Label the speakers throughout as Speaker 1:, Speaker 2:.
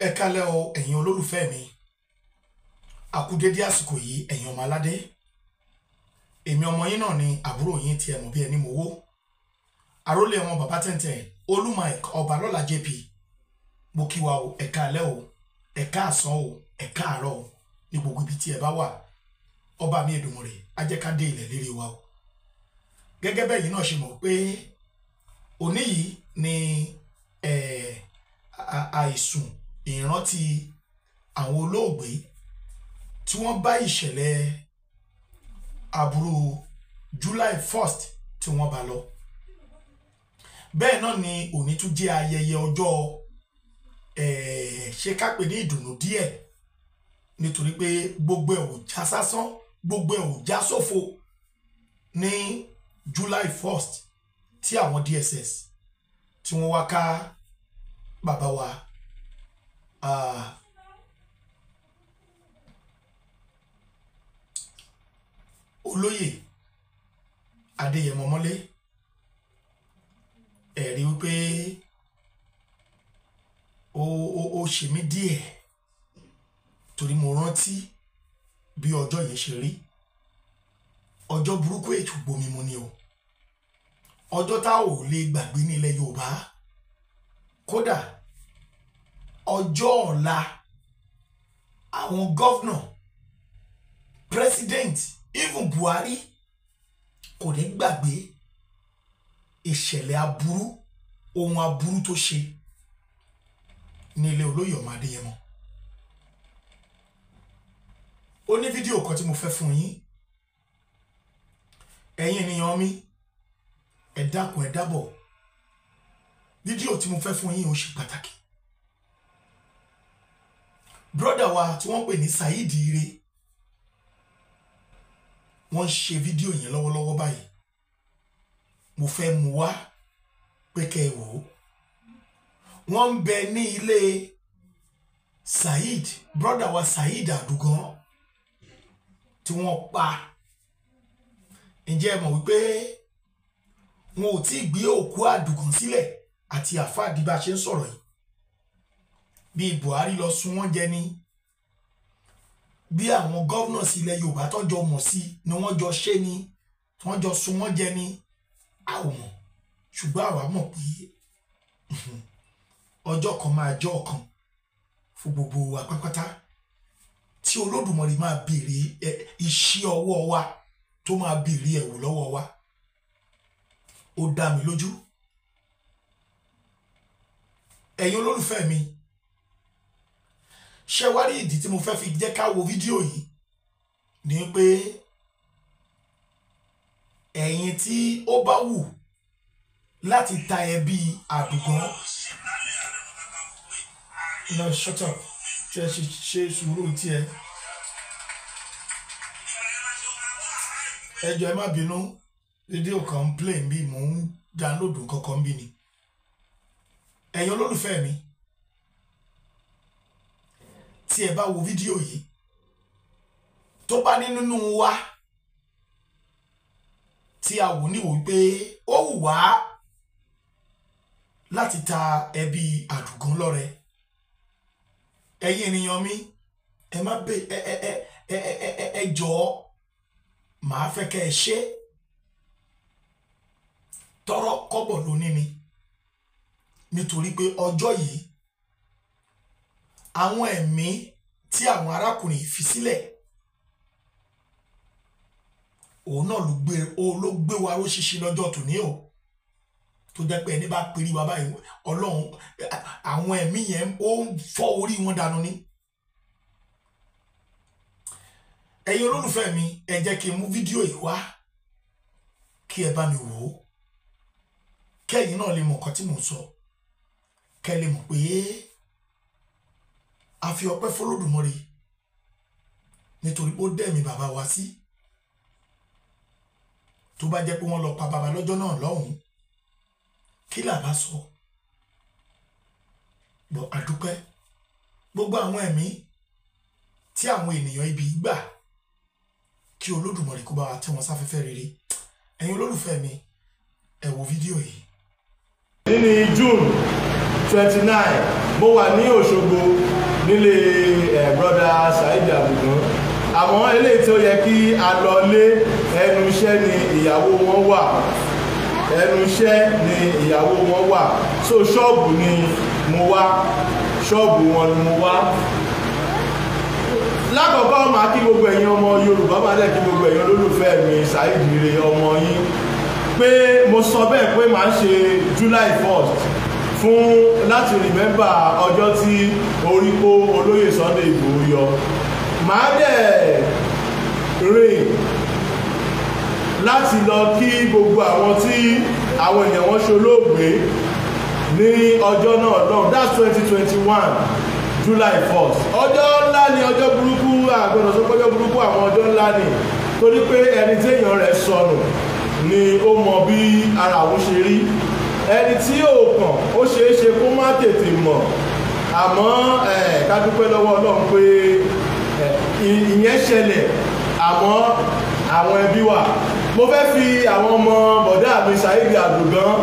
Speaker 1: Ẹ kálẹ́ o ẹ̀yin olólùfẹ́ mi. A kú dédé àsìkò yìí ẹ̀yin ọmọ aládé. Èmi ọmọ yín náà ni àbúrò yín tí ẹ mọ̀ bí ẹni mowó. Àrólé ọmọ bàbá tẹ̀ntẹ̀ Olú Mike Ọbalọ́lá JP. Mo kí wa o, ẹ kálẹ́ o, ẹ káàsán o, ẹ káàárọ̀ o ní gbogbo ibi tí ẹ bá wà. Ọba mi Èdùmàrè á jẹ́ ká dé ilẹ̀ lérí wa o. Gẹ́gẹ́ bẹ́ẹ̀ yìí náà ṣe mọ̀ pé òní yìí ni àìsùn ìrántí àwọn olóògbé tí wọ́n bá ìṣẹ̀lẹ̀ aburú July 1st tí wọ́n bá lọ. Bẹ́ẹ̀ náà ni òní tún jẹ́ ayẹyẹ ọjọ́ ṣe ká pè ní ìdùnnú díẹ̀ nítorí pé gbogbo ẹ̀ ò já sásán, gbogbo ẹ̀ ò já sófo ní July 1st tí àwọn DSS tí wọ́n wá ká bàbá wa olóyè Adéyẹmọ mọ́lé. Ẹ̀rí wípé ó ṣe mí díẹ̀ torí mo rántí bí ọjọ́ yẹn ṣe rí. Ọjọ́ burúkú ètò gbomi mu ni o. Ọjọ́ tá ò lè gbàgbé ní ilẹ̀ Yorùbá. Kódà ọjọ́ ọ̀la àwọn gọ́vnà, president, even Buhari kò ní gbàgbé ìṣẹ̀lẹ̀ aburú, ohun aburú tó ṣe ní ilé olóyè ọmọ Adéyẹmọ. Ó ní fídíò kan tí mo fẹ́ fún yín. Ẹ̀yin ènìyàn mi, ẹ dákun ẹ dábọ̀. Fídíò tí mo fẹ́ fún yín ó ṣe pàtàkì. Brother wa tí wọ́n pè ní Saheed Ire, wọ́n ṣe fídíò yẹn lọ́wọ́lọ́wọ́ báyìí. Mo fẹ́ mú wá pé kẹ́ ẹ wò ó. Wọ́n ń bẹ ní ilé Saheed, brother wa Saheed Adugan tí wọ́n pa. Ǹjẹ́ ẹ mọ̀ wípé wọn ò tí gbé òkú Adugan sílẹ̀ àti àfáà di bá ṣe ń sọ̀rọ̀ yìí. Bí Buhari lọ sun wọ́n jẹ ní, bí àwọn governors ilẹ̀ Yorùbá tọ́jọ́ mọ̀ sí ni wọ́n jọ ṣe ní, wọ́n jọ sun wọ́n jẹ ní, a ò mọ̀. Ṣùgbọ́n àwa mọ̀ pé ọjọ́ kan máa jọ́ ọ̀kan fún gbogbo wa pátápátá tí Olódùmarè máa béèrè iṣẹ́ ọwọ́ wa, tó máa béèrè ẹ̀wò lọ́wọ́ wa. Ó dá mi lójú. Ẹ̀yin olólùfẹ́ mi, ṣé wá rí ìdí tí mo fẹ́ fi jẹ́ ká wo fídíò yìí ni pé ẹ̀yin tí ó bá wù láti ta ẹbí Adugan no shut up ṣe sùúrù tí ẹ jọ̀ọ́ ẹ má bínú, fídíò kan ń play bí mò ń download kankan bí ni. Ẹ̀yin olólùfẹ́ mi, tí ẹ bá wo fídíò yìí, tó bá ní nínú wa tí a wò níwò wípé ó wù wá láti ta ẹbí Adugan lọ́rẹ, ẹ̀yin ènìyàn mi, ẹ má bẹ ẹ jọ̀ọ́, màá fẹ́ kẹ́ ẹ ṣe tọrọ kọ́bọ̀ lóní ni, nítorí pé ọjọ́ yìí àwọn ẹ̀mí tí àwọn arákùnrin fi sílẹ̀, òun náà ló gbé wa ró ṣíṣí lọ́jọ́ tòní o, tó jẹ́ pé ẹni bá perí wa báyìí Ọlọ́run, àwọn ẹ̀mí yẹn ó ń fọ́ orí wọn dànù ni. Ẹ̀yin olólùfẹ́ mi, ẹ jẹ́ kí n mú fídíò yìí wá kí ẹ bá mi wò ó, kẹ́yìn náà lè mọ̀ nǹkan tí mò ń sọ, kẹ́ lè mọ̀ pé a fi ọpẹ́ f'Olódùmarè nítorí pé ó dẹ̀mí bàbá wa sí. Tó bá jẹ́ pé wọ́n lọ pa bàbá lọ́jọ́ náà lọ́hùn-ún, kí là bá sọ? Bọ̀ àdúpẹ́ gbogbo àwọn ẹ̀mí tí àwọn ènìyàn ibi gbà, kí Olódùmarè kó bá wa tẹ́ wọn sáfẹ́fẹ́ rere. Ẹ̀yin olólùfẹ́ mi, ẹ wo fídíò yìí.
Speaker 2: Ní June 29 mo wà ní Òṣogbo nílé brọ́dà Saheed Adugan àmọ́ eléyìí tí ó yẹ kí a lọ lé ẹnu iṣẹ́ ni ìyàwó wọn wà ẹnu iṣẹ́ ni ìyàwó wọn wà so ṣọ́ọ̀bù ni mo wá ṣọ́ọ̀bù wọn ni mo wá lákọ̀ọ́kọ́ máa kí gbogbo ẹ̀yin ọmọ Yorùbá máa dẹ̀ kí gbogbo ẹ̀yin olólùfẹ́ mi Saheed Ire ọmọ yín pé mo sọ bẹ́ẹ̀ pé màá ṣe July 1st fún láti rìmẹ́mbà ọjọ́ tí orí kó olóyè Sunday Igboho yọ màá dẹ̀ rìn láti lọ kí gbogbo àwọn tí àwọn èèyàn wọn ṣolóògbé ní ọjọ́ náà náà that's 2021 July 1st ọjọ́ ńlá ni ọjọ́ burúkú àgbọ̀dọ̀ sọ pé ọjọ́ burúkú àwọn ọjọ́ ńlá ni torí pé ẹni tí èèyàn rẹ̀ sọnù ni ó mọ bí ara òun ṣe rí ẹni tí yóò kàn ó ṣeé ṣe kó má tètè mọ̀ àmọ́ ká dúpẹ́ lọ́wọ́ Ọlọ́run pé ìyẹn ṣẹlẹ̀ àmọ́ àwọn ẹbí wà mo fẹ́ fi àwọn ọmọ bọ̀dá mi Saheed Adugan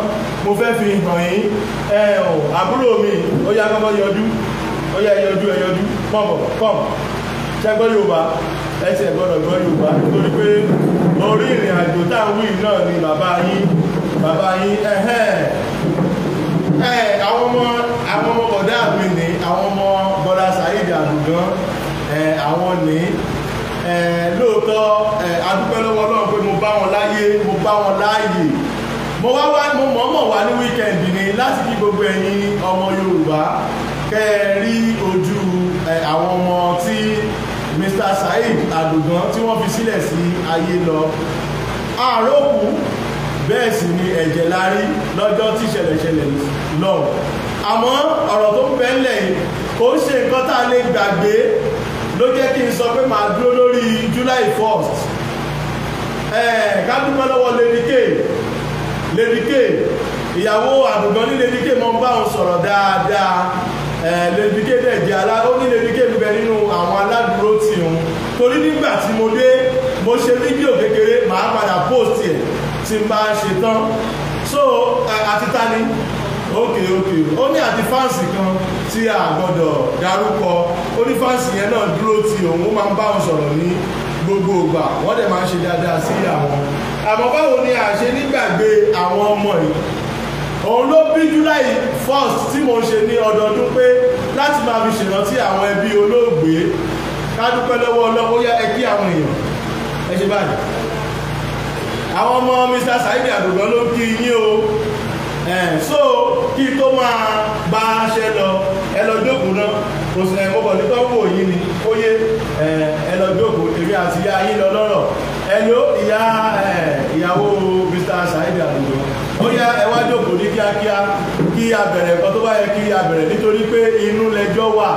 Speaker 2: mo fẹ́ fi hàn yín àbúrò mi ó yá kọ́kọ́ yọjú ó yá ẹyọjú pọ̀mọ̀ ṣẹ́gbọ́n Yorùbá ẹsẹ̀ gbọ́dọ̀ gbọ́ Yorùbá nítorí pé orí ìrìn àjò táwọn wí náà ni bàbá yín àwọn ọmọ bọ̀dá mi ní àwọn ọmọ bọ̀dá Saheed Adugan àwọn ní lóòótọ́ adúpẹ́ lọ́wọ́ Ọlọ́run pé mo bá wọn láyé mo bá wọn láàyè mo mọ̀ọ́mọ̀ wá ní wíkẹ̀ndì ni láti kí gbogbo ẹ̀yin ọmọ Yorùbá kẹ́ ẹ rí ojú àwọn ọmọ tí Mr. Saheed Adugan tí wọ́n fi sílẹ̀ sí ayé lọ àròkù bẹ́ẹ̀ sì ni ẹ̀jẹ̀ la rí lọ́jọ́ tí ṣẹlẹ̀ lọ àmọ́ ọ̀rọ̀ tó ń bẹ́ẹ̀lẹ̀ kò ń ṣe nǹkan tá a lè gbàgbé ló jẹ́ kí n sọ pé màá dúró lórí July 1st ká dúpẹ́ lọ́wọ́ Lady K ìyàwó Adugan ní Lady K mọ́ bá òun sọ̀rọ̀ dáadáa Lady K dẹ̀ jẹ́ ó ní Lady K bẹ nínú àwọn aládùúró tì òun torí nígbà tí mo dé mo ṣe fídíò kékeré màá padà post ẹ̀ tí n bá ṣe tán so àti ta ni ok ó ní àti fáǹsì kan tí a gbọ́dọ̀ dárúkọ ó ní fáǹsì yẹn náà dúró tí òun máa ń bá wọn sọ̀rọ̀ ní gbogbo ìgbà wọ́n dẹ̀ máa ń ṣe dáadáa sí àwọn àmọ́ báwo ni a ṣe nígbàgbé àwọn ọmọ yìí òun ló bí July 1st tí mo ṣe ní ọdọọdún pé láti máa fi ṣèrántí àwọn ẹbí olóògbé ká dúpẹ́ lọ́wọ́ Ọlọ́run yá ẹ kí àwọn èèyàn ẹ ṣe báyìí àwọn ọmọ Mr. Saheed Adugan ló kí yín o so kí tó máa bá ṣe lọ ẹ lọ jókòó náà kò sí mo bọ̀ ní tọ́wọ́ yín ni ó yé ẹ lọ jókòó èmi àti ìyá yín lọ lọ́rọ̀ ẹ ló ìyàwó Mr. Saheed Adugan ó yá ẹ wá jókòó ní kíákíá kí a bẹ̀rẹ̀ nǹkan tó bá yẹ kí a bẹ̀rẹ̀ nítorí pé inú lẹjọ́ wà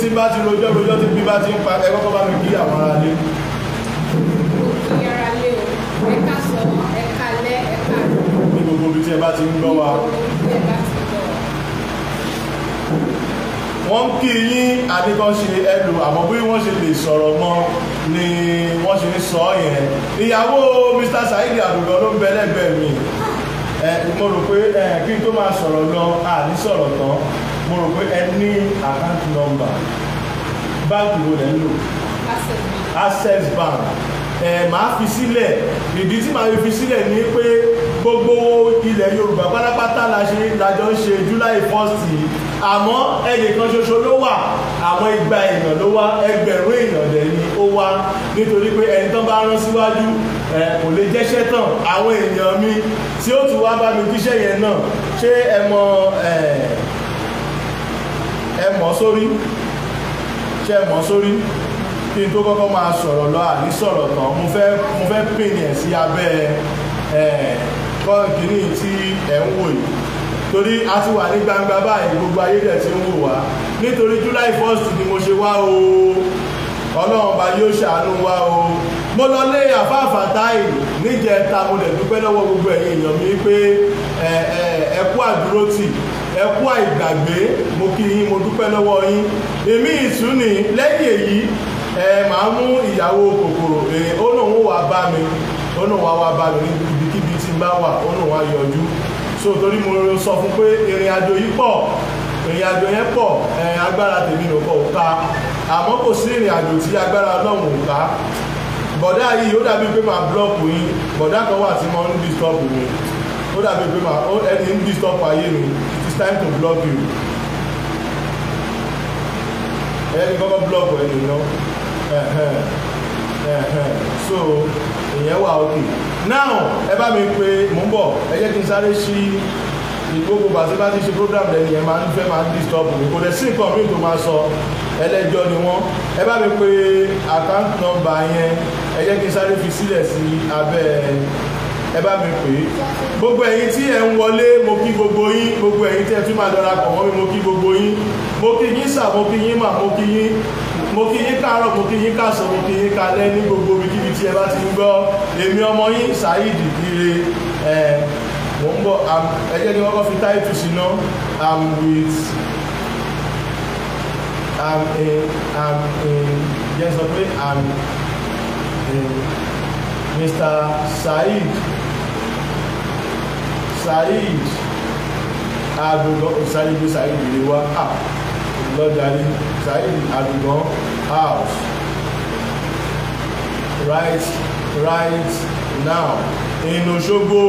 Speaker 2: tí bá ti rojọ́ tí bí bá ti ń pa ẹ kọ́kọ́ bá mi kí àwọn ará lé.
Speaker 3: Ẹ̀ka sọ ẹ̀ka lẹ́ ẹ̀ka rẹ̀.
Speaker 2: Ní gbogbo ibi tí ẹ bá ti ń gbọ́ wa. Wọ́n kí yín adékọ́ṣe ẹlò àmọ́ bí wọ́n ṣe lè sọ̀rọ̀ mọ́ ni wọ́n ṣe ń sọ yẹn. Ìyàwó Mr. Saheed Adugan ló ń bẹ lẹ́gbẹ̀ẹ́ mi. Mo rò pé kí n tó máa sọ̀rọ̀ lọ àní sọ̀rọ̀ tán mo rò pé ẹ ní account number báńkì wo lẹ́ ń lò? Access Bank. Màá fi sílẹ̀ ìdí tí màá fi sílẹ̀ ni pé gbogbo ilẹ̀ Yorùbá pátápátá lájọ ń ṣe July 1st yìí àmọ́ ẹnìkan ṣoṣo ló wà àwọn 200 èèyàn ló wá 1000 èèyàn dẹ̀ ni ó wá nítorí pé ẹni tán bá rán síwájú kò lè jẹ́ṣẹ́ tán àwọn èèyàn mi tí ó tún wá bá mi jíṣẹ́ yẹn náà ṣé ẹ mọ̀ sórí kí n tó kọ́kọ́ máa sọ̀rọ̀ lọ àní sọ̀rọ̀ tán mo fẹ́ pín ẹ̀ sí abẹ́ kọ́ńkìní tí ẹ̀ ń wò yìí torí a ti wà ní gbangba báyìí gbogbo ayé dẹ̀ ti ń wò wá nítorí July 1st ni mo ṣe wá o Ọlọ́run bá yóò ṣàánú wá o mo lọ lé àfáàfà táì níjẹta mo dẹ̀ dúpẹ́ lọ́wọ́ gbogbo ẹ̀yin èèyàn mi pé ẹ kú àdúrótì ẹ kú àìgbàgbé mo kí yín mo dúpẹ́ lọ́wọ́ yín èmi ìtúni lẹ́yìn èyí màá mú ìyàwó kòkòrò ó náà wọ́n wá bá mi ó náà wá bá mi ní ibikíbi tí n bá wà ó náà wá yọjú so torí mo sọ fún pé ìrìn àjò yìí pọ̀ ìrìn àjò yẹn pọ̀ agbára tèmi ló kọ̀ ká àmọ́ kò sí ìrìn àjò tí agbára Ọlọ́run ò ká bọ̀dá yìí ó dàbí pé máa blọ́ọ̀kù yín bọ̀dá kan wà tí wọ́n ń disturb mi ó dàbí pé ẹni ń disturb ayé mi it is time to block you ẹni kọ́kọ́ block ẹni náà so ìyẹn wà ok now ẹ bá mi pé mò ń bọ̀ ẹ jẹ́ kí n sáré sí gbogbo bàtí bá ti ṣe program lẹ́yìn ẹ̀ máa ń fẹ́ máa ń disturb mi kò dẹ̀ sí nǹkan mi tó máa sọ ẹlẹ́jọ́ ni wọ́n ẹ bá mi pé account number yẹn ẹ jẹ́ kí n sáré fi sílẹ̀ sí abẹ́ ẹ bá mi pè é gbogbo ẹ̀yin tí ẹ ń wọlé mo kí gbogbo yín gbogbo ẹ̀yin tí ẹ tún máa darapọ̀ mọ́ mi mo kí gbogbo yín mo kí yín sà mo kí yín mà mo kí yín káàárọ̀ mo kí yín káàsán mo kí yín kalẹ́ ní gbogbo ibikíbi tí ẹ bá ti ń gbọ́ èmi ọmọ yín Saheed Ire mo ń bọ̀ ẹ jẹ́ kí wọ́n kọ́ fi táìtù sí náà Mr. Saheed Adugan Saheed Ire wa lọ́jàrí Saheed Adugan house right now in Òṣogbo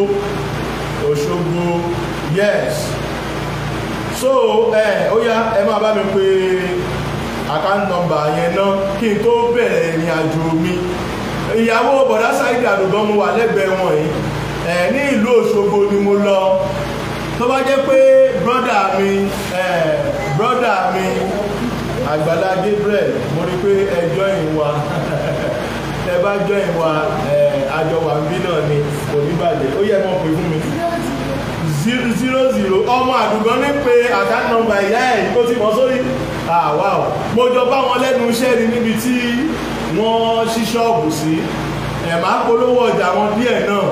Speaker 2: yes so ó yá ẹ máa bá mi pé account number yẹn náà kí n tó bẹ̀rẹ̀ ìrìn àjò mi ìyàwó bọ̀dá Saheed Adugan mo wà lẹ́gbẹ̀ẹ́ wọn yìí ní ìlú Òṣogbo ni mo lọ tó bá jẹ́ pé brọ́dà mi Àgbàlá Gabriel mo rí pé ẹjọ́ ìwà ẹ bá jọ ìwà àjọ wà ń bí náà ni kò ní bàjẹ́ ó yẹ mọ́ pé fún mi 00 ọmọ Àdùgán ní pé account number ìyá ẹ̀ tó ti mọ́ sórí wow mo jọ bá wọn lẹ́nu iṣẹ́ ni níbi tí wọ́n ṣí ṣọ́ọ̀bù sí máa polówó ọjà wọn díẹ̀ náà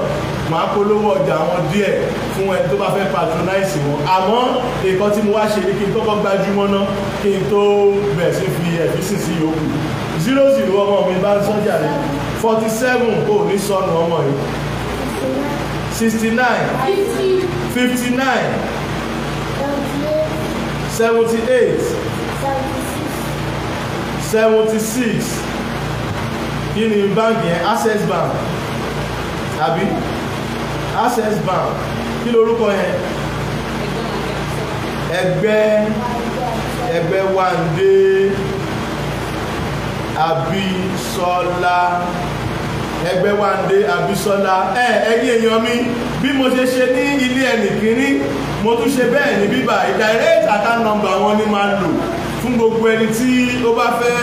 Speaker 2: máa polówó ọjà wọn díẹ̀ fún ẹni tó bá fẹ́ patronize wọn àmọ́ nǹkan tí mo wá ṣe ní kí n kọ́kọ́ gbájúmọ́ náà kí n tó bẹ̀rẹ̀ sí fi ẹ̀físì sí yòókù 00 ọmọ mi bá ń sọ́jà rẹ̀ 47 kò ní sọnù ọmọ yìí 69 59 78 76 kí ni báńkì yẹn Access Bank àbí Access Bank kí lorúkọ yẹn ẹgbẹ́ Wándé Abísọ́lá ẹgbẹ́ Wándé Abísọ́lá ẹ̀yin èèyàn mi bí mo ṣe ṣe ní ilé ẹnìkíní mo tún ṣe bẹ́ẹ̀ ní bíbá direct account number wọn ni máa lò fún gbogbo ẹni tí ó bá fẹ́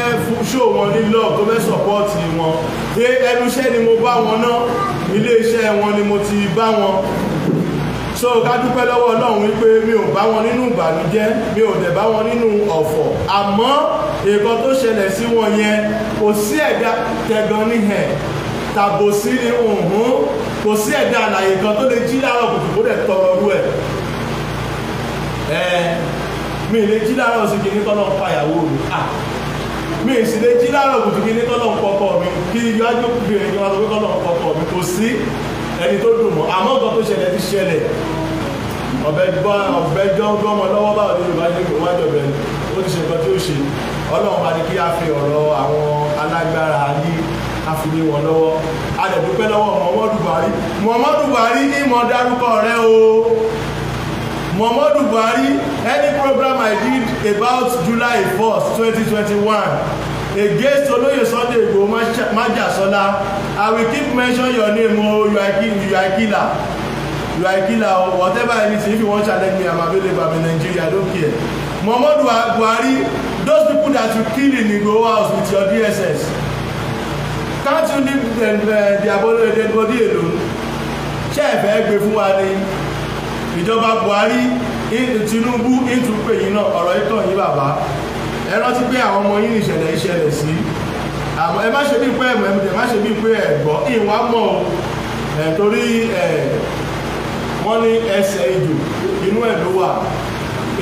Speaker 2: ṣó wọn ní love tó fẹ́ sọ̀pọ́ọ̀tì wọn ẹnu iṣẹ́ ni mo bá wọn ná ilé iṣẹ́ wọn ni mo ti bá wọn so ká dúpẹ́ lọ́wọ́ Ọlọ́run wípé mi ò bá wọn nínú ìbànújẹ́ mi ò dẹ̀ bá wọn nínú ọ̀fọ̀ àmọ́ nǹkan tó ṣẹlẹ̀ sí wọn yẹn kò sí ẹ̀dá tẹ̀gàn ní ẹ̀ tàbòsí ni kò sí ẹ̀dá àlàyé kan tó lè jí láàárọ̀ kùtù kó dẹ̀ tọrọ rú ẹ̀ mi lè jí láàárọ̀ sí kí ní tọ́lọ̀ ń pa ìyàwó mi sì lè jí láàárọ̀ kùtù kí ní tọ́lọ̀ ń pọkọ mi kí yájú kúbìnrin kí wọ́n sọ pé tọ́lọ̀ ń pọkọ mi kò sí ẹni tó dùn mọ́ àmọ́ nǹkan tó ṣẹlẹ̀ ti ṣẹlẹ̀ ọ̀bẹ gbọ́mọ lọ́wọ́ báwo ní Yorùbá ní ìwájú ọ̀bẹ ó ti ṣe nǹkan tí ó ṣe Ọlọ́run bá ní kí á fi ọ̀rọ̀ àwọn alágbára ayé á fi lé wọn lọ́wọ́ a dẹ̀ dúpẹ́ lọ́wọ́ Muhammadu Buhari ní ìmọ̀ dárúkọ rẹ o Muhammadu Buhari any program I did about July 1st 2021 against Olóyè Sunday Igboho Májàsọ́lá I will keep mention your name you are a killer whatever anything if you want challenge me I'm available I'm in Nigeria I don't care Muhammadu Buhari those people that you kill in Igboho house with your DSS can't you leave their body alone ṣé ẹ fẹ́ gbé fún wa ní ìjọba Buhari Tinubu ìtúpè yìí náà ọ̀rọ̀ ìtàn yìí bàbá ẹ rántí pé àwọn ọmọ yìí nìṣẹ̀lẹ̀ ìṣẹ̀lẹ̀ sí àmọ́ ẹ má ṣe bí pé ẹ̀mọ́ ẹ má ṣe bí pé ẹ̀gbọ́ ìwà mọ̀ torí wọ́n ní ẹsẹ̀ ejò inú ẹ̀ ló wà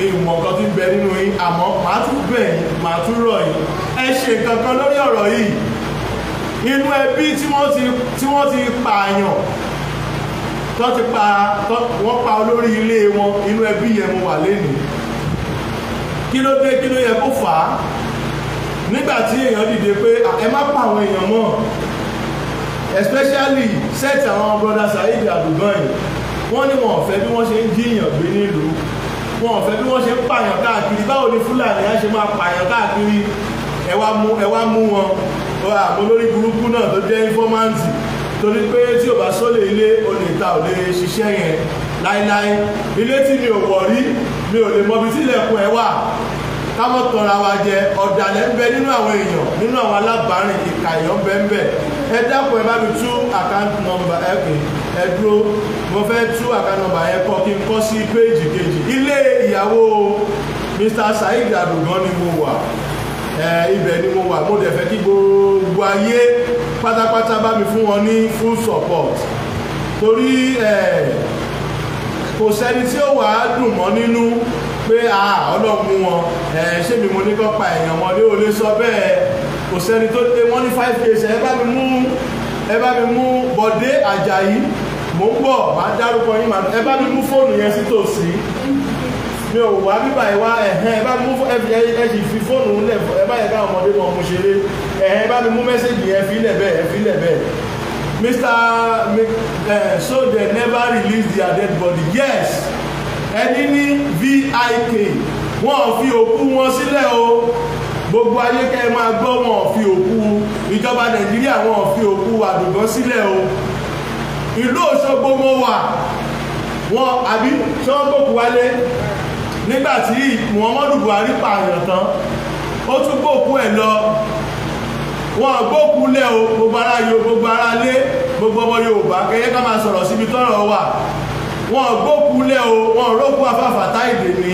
Speaker 2: ìmọ̀ nǹkan tí ń bẹ nínú yín àmọ́ màá tún bẹ̀ yín màá tún rọ̀ yín ẹ ṣe kankan lórí ọ̀rọ̀ yìí inú ẹbí tí wọ́n ti pààyàn wọ́n pa olórí ilé wọn inú ẹbí yẹn mo wà lénìí kí ló dé kí ló yẹ kó fà á nígbà tí èèyàn dìde pé ẹ má pa àwọn èèyàn mọ́ especially set àwọn brother Saheed Adugan yìí wọ́n ní wọn ò fẹ́ bí wọ́n ṣe ń jíyàn gbé nílùú wọn ò fẹ́ bí wọ́n ṣe ń pààyàn káàkiri báwo ni Fúlàní á ṣe máa pààyàn káàkiri ẹ wá mú wọn àmọ́ lórí burúkú náà tó jẹ́ ínfọ́máǹtì torí pé tí ò bá sólè ilé olè ta ò lè ṣiṣẹ́ yẹn láíláí ilé tí mi ò wọ̀ rí mi ò lè mọbi tí ilẹ̀kùn ẹ̀ wà kámọ́ tọra wa jẹ ọ̀dàlẹ̀ ń bẹ nínú àwọn èèyàn nínú àwọn alábàárìn ìka èèyàn bẹ ń bẹ ẹ dákun ẹ bá mi tú account number ẹ pè ẹ dúró mo fẹ́ tú account number yẹn kọ kí n kọ́ sí péjì kejì ilé ìyàwó Mr. Saheed Adugan ni mo wà ibẹ̀ ni mo wà mo dẹ̀ fẹ́ kí gbogbo ayé pátápátá bá mi fún wọn ní full support torí kò sẹ́ni tí ó wà á dùn mọ́ nínú pé ọlọ́run mú wọn ṣé mi mo ní kọ́ pa èèyàn wọn lé olè sọ bẹ́ẹ̀ kò sẹ́ni tó dé wọ́n ní 5 days ẹ bá mi mú Bọ̀dé Àjàyí mò ń bọ̀ máa dárúkọ yín ẹ bá mi mú fóònù yẹn sí tòsí mi ò wá bíbá ìwá ẹ bá mi mú ẹ sì fi fóònù lẹ̀ ẹ bá yẹ ká ọmọdé mọ̀ mo ṣeré ẹ bá mi mú mẹ́sẹ̀gì yẹn fi lẹ̀ bẹ́ẹ̀ so they never release their dead body yes ẹni ní VIK wọn ò fi òkú wọn sílẹ̀ o gbogbo ayé kẹ́ ẹ máa gbọ́ wọn ò fi òkú ìjọba Nàìjíríà wọn ò fi òkú Àdùgán sílẹ̀ o ìlú Òṣogbo mo wà wọn àbí tí wọ́n gbòkú wálé nígbàtí Muhammadu Buhari pààyàn tán ó tún gbòkú ẹ̀ lọ wọn gbòkú lẹ̀ o gbogbo ara lé gbogbo ọmọ Yorùbá kẹ́yẹ ká máa sọ̀rọ̀ síbi tọ́rọ̀ wà wọn gbókú lẹ́ o wọn rókú afáfà táìdè ní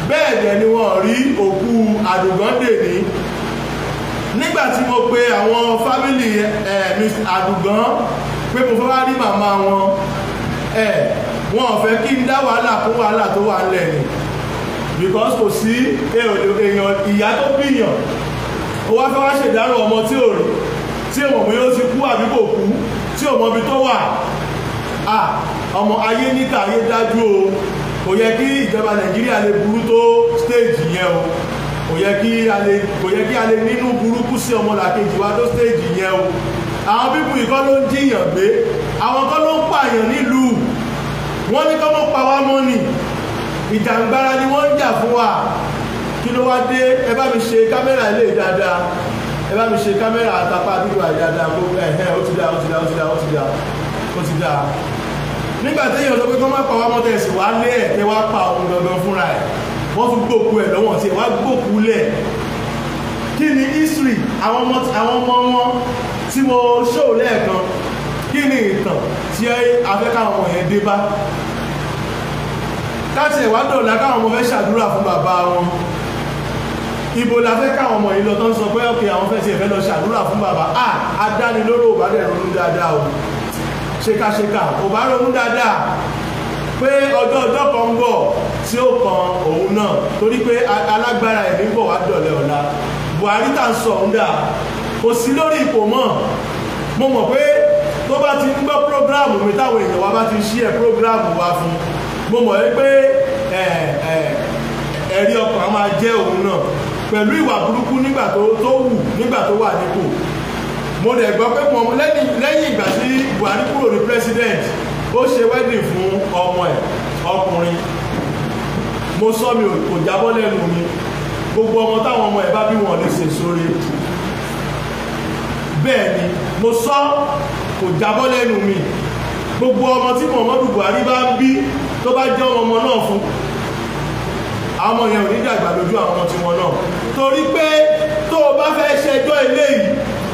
Speaker 2: bẹ́ẹ̀ dẹ̀ ni wọ́n rí òkú Àdùgán dè ní nígbàtí mo pe àwọn fámílì Mr. Àdùgán pé mo fẹ́ wá rí màmá wọn wọn ò fẹ́ kí n dá wàhálà kún wàhálà tó wà nílẹ̀ ni because kò sí èèyàn ìyá tó bíyàn ó wá fẹ́ wá ṣèdárò ọmọ tí ò rí tí ò mọ̀ bí ó ti kú àbí kò kú tí ò mọ̀ bí tó wà ọmọ ayé níta ayé dájú o kò yẹ kí ìjọba Nàìjíríà lè burú tó stage yẹn o kò yẹ kí a lè nínú burúkú sí ọmọlàkejì wa tó stage yẹn o àwọn pípù ìkọ́ ló ń jíyàn gbé àwọn kọ́ ló ń pààyàn nílùú wọ́n ní kọ́ ló pa wá mọ́ ni ìjàngbara ni wọ́n ń jà fún wa kí ló wá dé ẹ bá mi ṣe kámẹ́rà ilé dáadáa ẹ bá mi ṣe kámẹ́rà àtàpá àdúgbò àìdáadáa gbogbo ó ti dá nígbà tí èèyàn sọ pé kọ́ má pa wá mọ́ tẹ̀sí wá lé ẹ̀tẹ́ wá pa òun gangan fúnra ẹ̀ wọ́n tún gbòkú ẹ̀ lọ́wọ́n tí ẹ̀ wá gbòkú lẹ̀ kí ni history àwọn ọmọ wọn tí mo show lẹ́ẹ̀kan kí ni ìtàn tí afẹ́ká ọmọ yẹn dé bá káàtì ẹ̀wá dọ̀lá káwọn ọmọ fẹ́ ṣàdúrà fún bàbá wọn ibo la fẹ́ káwọn ọmọ yìí lọ tó ń sọ pé ọkẹ́ àwọn fẹ́ ti ẹ̀fẹ́ lọ ṣàdúrà fún bàbá adánilóró ò bá dẹ̀ ronú dáadáa o ṣekáṣeká ò bá ronú dáadáa pé ọjọ́ kan ń bọ̀ tí ó kan òun náà torí pé alágbára ẹ̀mí bọ̀ wá dọ̀lẹ́ ọ̀la Buhari tà ń sọ òun dà kò sí lórí ipò mọ́ mo mọ̀ pé tó bá ti ń gbọ́ prógráàmù mi táwọn èèyàn wa bá ti ṣí ẹ̀ prógráàmù wa fún mo mọ̀ pé ẹ̀rí ọkàn máa jẹ́ òun náà pẹ̀lú ìwà burúkú nígbà tó wù nígbà tó wà nípò mo dẹ̀ gbọ́ pé lẹ́yìn ìgbà tí Buhari kúrò ní president ó ṣe wedding fún ọmọ ẹ̀ ọkùnrin mo sọ mi kò jábọ́ lẹ́nu mi gbogbo ọmọ táwọn ọmọ ẹ̀ bá bí wọn lè ṣe sórí bẹ́ẹ̀ ni mo sọ kò jábọ́ lẹ́nu mi gbogbo ọmọ tí Muhammadu Buhari bá ń bí tó bá jẹ́ ọmọ náà fún àwọn ọmọ yẹn ò ní dàgbà lójú àwọn ọmọ tiwọn náà torí pé tó o bá fẹ́ ṣẹjọ́ eléyìí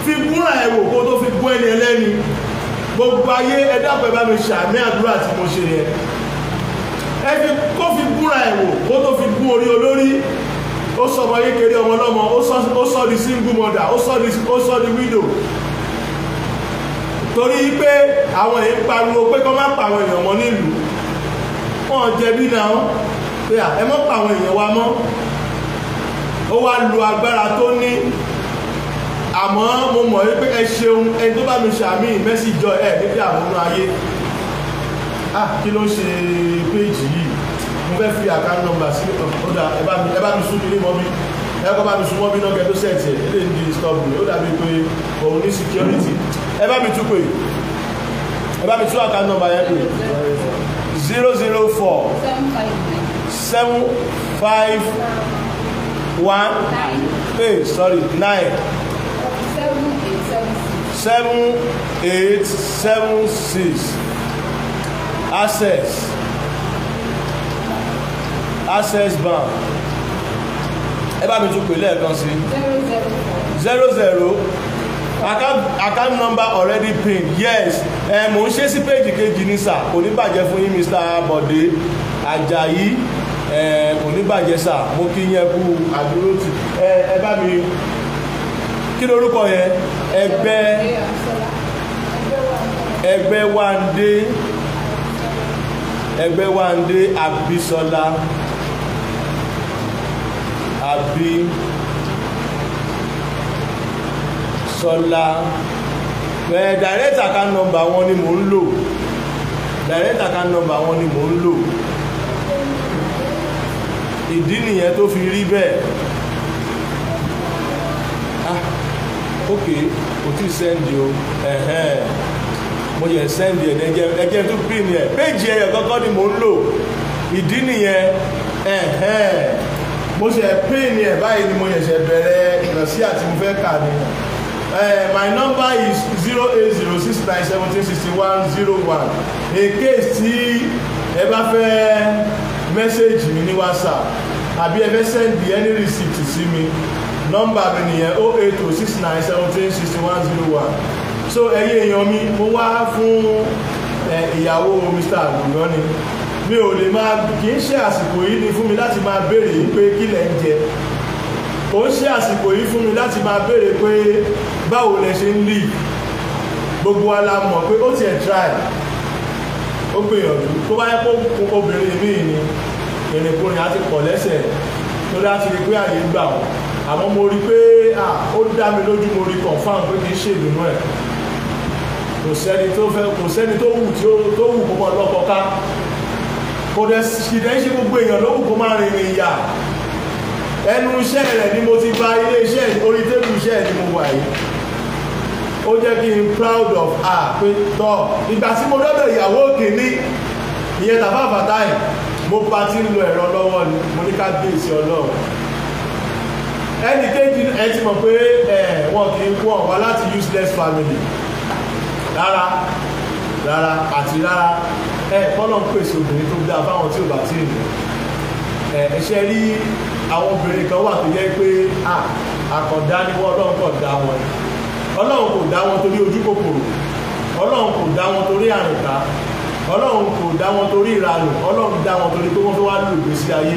Speaker 2: fi búra ẹ̀ wò kó tó fi bú ẹni ẹlẹ́ni gbogbo ayé ẹ dákun ẹ bá mi ṣàmì àdúrà tí mo ṣe yẹn kó fi búra ẹ̀ wò kó tó fi bú orí olórí ó sọ ọmọ kékeré ọmọ lọ́mọ ó sọ di single mother ó sọ di widow torí pé àwọn èèyàn pariwo pé kọ́ má pa àwọn èèyàn mọ́ nílùú wọ́n jẹ̀bi náà pé ẹ mọ́ pa àwọn èèyàn wa mọ́ ó wá lu agbára tó ní àmọ́ mo mọ̀ wípé ẹ ṣeun ẹni tó bá mi ṣàmì mẹ́sì jọ ẹ̀ níbi àmúnú ayé kí ló ṣe péjì yìí mo fẹ́ fi account number sí ọ̀dà ẹ bá mi sún mi ní mọ́ bí ẹ kọ́ bá mi sún mọ́ bí náà kẹ́ tó sẹ́ẹ̀tì ẹ̀ lè ní stop mi ó dàbí pé òun ní security ẹ bá mi tún pé ẹ bá mi tún account number yẹn pé 004 751 sorry 9 7876 Access Bank ẹ bá mi tún pè lẹ́ẹ̀kan sí 00 account number already pinned yes mò ń ṣe sí péjì kejì ní sà kò ní bàjẹ́ fún yín Mr. Bọ̀dé Àjàyí kò ní bàjẹ́ sà mo kí yẹn kú àdúró tì ẹ bá mi kí lórúkọ yẹn Ẹgbẹ́wándé Abísọ́lá direct account number wọn ni mò ń lò ìdí nìyẹn tó fi rí bẹ́ẹ̀ ok kò tí sẹ́ndì o mo yẹ sẹ́ndì ẹ̀ ẹjẹ́ tó pín ní ẹ̀ péjì ẹ̀yẹ kọ́kọ́ ni mò ń lò ìdí nìyẹn mo ṣe pín ní ẹ̀ báyìí ni mo yẹ ṣe bẹ̀rẹ̀ ìrànsí àti mo fẹ́ kà ní my number is 08069176101 in case tí ẹ bá fẹ́ mẹ́sẹ̀jì mi ní WhatsApp àbí ẹ fẹ́ sẹ́ndì any receipt sí mi nọ́mbà mi nìyẹn 08069176101 so ẹ̀yin èèyàn mi mo wá fún ìyàwó Mr. Àgùngán ni mi ò lè máa kì í ṣe àsìkò yìí ni fún mi láti máa béèrè pé kí lẹ̀ ń jẹ kò ń ṣe àsìkò yìí fún mi láti máa béèrè pé báwo lẹ ṣe ń lì gbogbo wa la mọ̀ pé ó tiẹ̀ try ó gbìyànjú tó bá yẹ kó obìnrin míì ni ìrìnkúrin àti pọ̀ lẹ́sẹ̀ tó dá ti rí pé àyè gbà wọ́n àmọ́ mo rí pé ó dá mi lójú mo rí confam pé kì í ṣe ìdùnnú ẹ̀ kò sẹ́ni tó wù kó mọ́ lọ́kọ ká kò dẹ̀ ṣìdẹ́ ṣe gbogbo èèyàn ló wù kó máa rìnrìn ìyà ẹnu iṣẹ́ rẹ̀ ni mo ti bá ilé iṣẹ́ orí tébù iṣẹ́ ni mo wà yìí ó jẹ́ kí n proud of her pé tọ́ ìgbà tí mo dọ́dọ̀ ìyàwó kìíní ìyẹn tàbá àbátáì mo bá ti ń lo ẹ̀rọ lọ́wọ́ ni mo ní ká gbé ìsì ọlọ́run ẹnì kejì ẹ ti mọ̀ pé wọn kì í wọ́n wá láti useless family rárá àti rárá kọ́lọ̀ ń pèsè obìnrin tó dá fáwọn tí ò bá tí ì ní ẹ̀ṣẹ́ rí àwọn obìnrin kan wà tó yẹ pé àkàndá ni wọ́n ọlọ́run kò dá wọn ọlọ́run kò dá wọn torí ojú kòkòrò ọlọ́run kò dá wọn torí àrìnká ọlọ́run kò dá wọn torí ìranù ọlọ́run dá wọn torí pé wọ́n fẹ́ wá lò ìgbésí ayé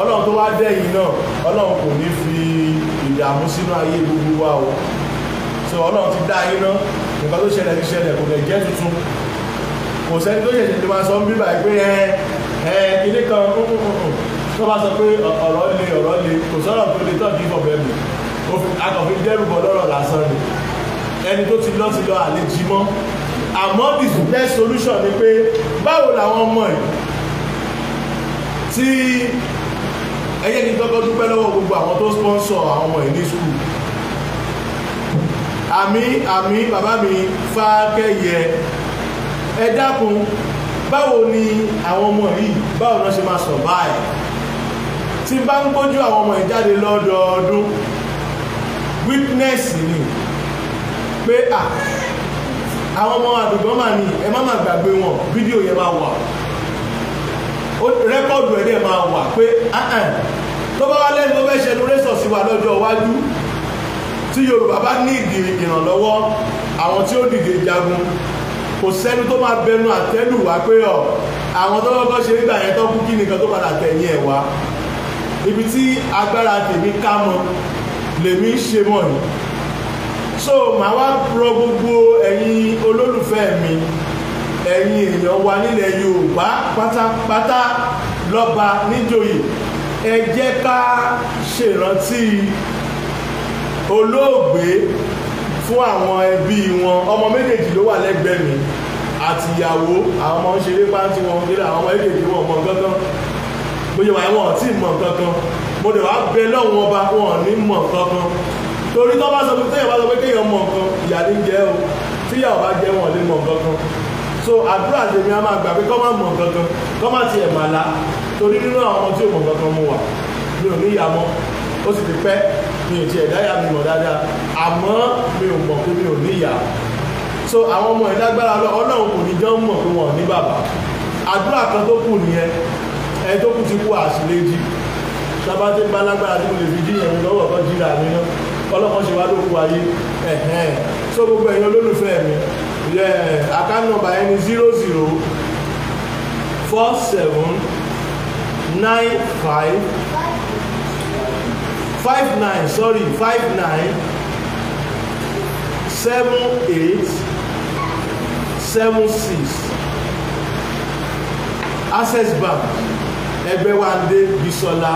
Speaker 2: ọlọ́run tó wá dẹ́yìn náà ọlọ́run kò ní fi ìdààmú sínú ayé gbogbo wa o so ọlọ́run ti dá yín náà nǹkan tó ṣẹlẹ̀ ti ṣẹlẹ̀ kò lè jẹ́ tuntun kò sẹ́ni tó ṣẹ̀ṣẹ̀ ti máa sọ ń bíbà pé ilé kan tó bá sọ pé ọ̀rọ̀ le kò sọ̀rọ̀ tó le tọ́jú ìfọ̀bẹ̀mù akọ̀fin dẹ́rùbọ̀ lọ́rọ̀ lásán ni ẹni tó ti lọ àlejì mọ́ àmọ́ the best solution ni pé báwo làwọn ọmọ yìí tí ẹyẹ ní tọ́kọ́ dúpẹ́ lọ́wọ́ gbogbo àwọn tó sponsor àwọn ọmọ yìí ní school àmì bàbá mi Fákẹ́yẹ ẹ dákun báwo ni àwọn ọmọ yìí báwo náà ṣe máa survive tí bá ń gbójú àwọn ọmọ yìí jáde lọ́dọọdún witness ni pé àwọn ọmọ àdùgbọ́n mà ní ẹ má gbàgbé wọn fídíò yẹn máa wà rẹ́kọ̀dù ẹ̀ dẹ̀ máa wà pé tó bá wá lẹ́nu tó fẹ́ ṣẹnu rẹ́sọ̀ sí wa lọ́jọ́ iwájú tí Yorùbá bá ní ìdí ìrànlọ́wọ́ àwọn tí ó dìde jagun kò sẹ́ni tó máa bẹnu àtẹ́lù wá pé àwọn tó kọ́kọ́ ṣe nígbà yẹn tó kú kí nìkan tó padà tẹ̀yìn ẹ̀ wá ibi tí agbára tèmi ká mọ lèmi ń ṣe mọ̀ ní so màá wá rọ gbogbo ẹ̀yin olólùfẹ́ mi ẹ̀yin èèyàn wa nílẹ̀ Yorùbá pátápátá lọ́ba níjòyè ẹ jẹ́ ká ṣèrántí olóògbé fún àwọn ẹbí wọn ọmọ méjèèjì ló wà lẹ́gbẹ̀ẹ́ mi àti ìyàwó àwọn ọmọ ń ṣeré pàǹtí wọn nílẹ̀ àwọn ọmọ méjèèjì wọn mọ gángan bóyá wà wọn tí mọ̀ kankan mo dẹ̀ wá bẹ lọ́wọ́ ọba wọn ní mọ̀ kankan torí tó bá sọ pé téèyàn bá sọ pé kéèyàn mọ̀ nǹkan ìyá ní jẹ́ o tíyàwó bá jẹ́ wọn lè mọ̀ kankan so àdúrà tèmi a máa gbà pé kọ́ máa mọ̀ kankan kọ́ máa tiẹ̀ mà lá torí nínú àwọn ọmọ tí ò mọ̀ kankan mo wà mi ò ní ìyá mọ́ ó sì ti pẹ́ mi ò tiẹ̀ dáyà mi mọ̀ dáadáa àmọ́ mi ò mọ̀ pé mi ò ní ìyá so àwọn ọmọ ìlágbára ọlọ́run kò ní jọ́ mọ̀ pé wọn ò ní bàbá àdúrà kan tó kù nìyẹn ẹni tó kù ti kú àṣìlẹ́jì sábà tí ń bá lágbára tí mo lè fi díyẹn mi lọ́wọ́ kan jíra mi náà ọlọ́kan ṣe wá ló kú ayé so gbogbo ẹ̀yin olólùfẹ́ mi account number ẹni 0059797876 Access Bank Ẹgbẹ́wándé Bísọ́lá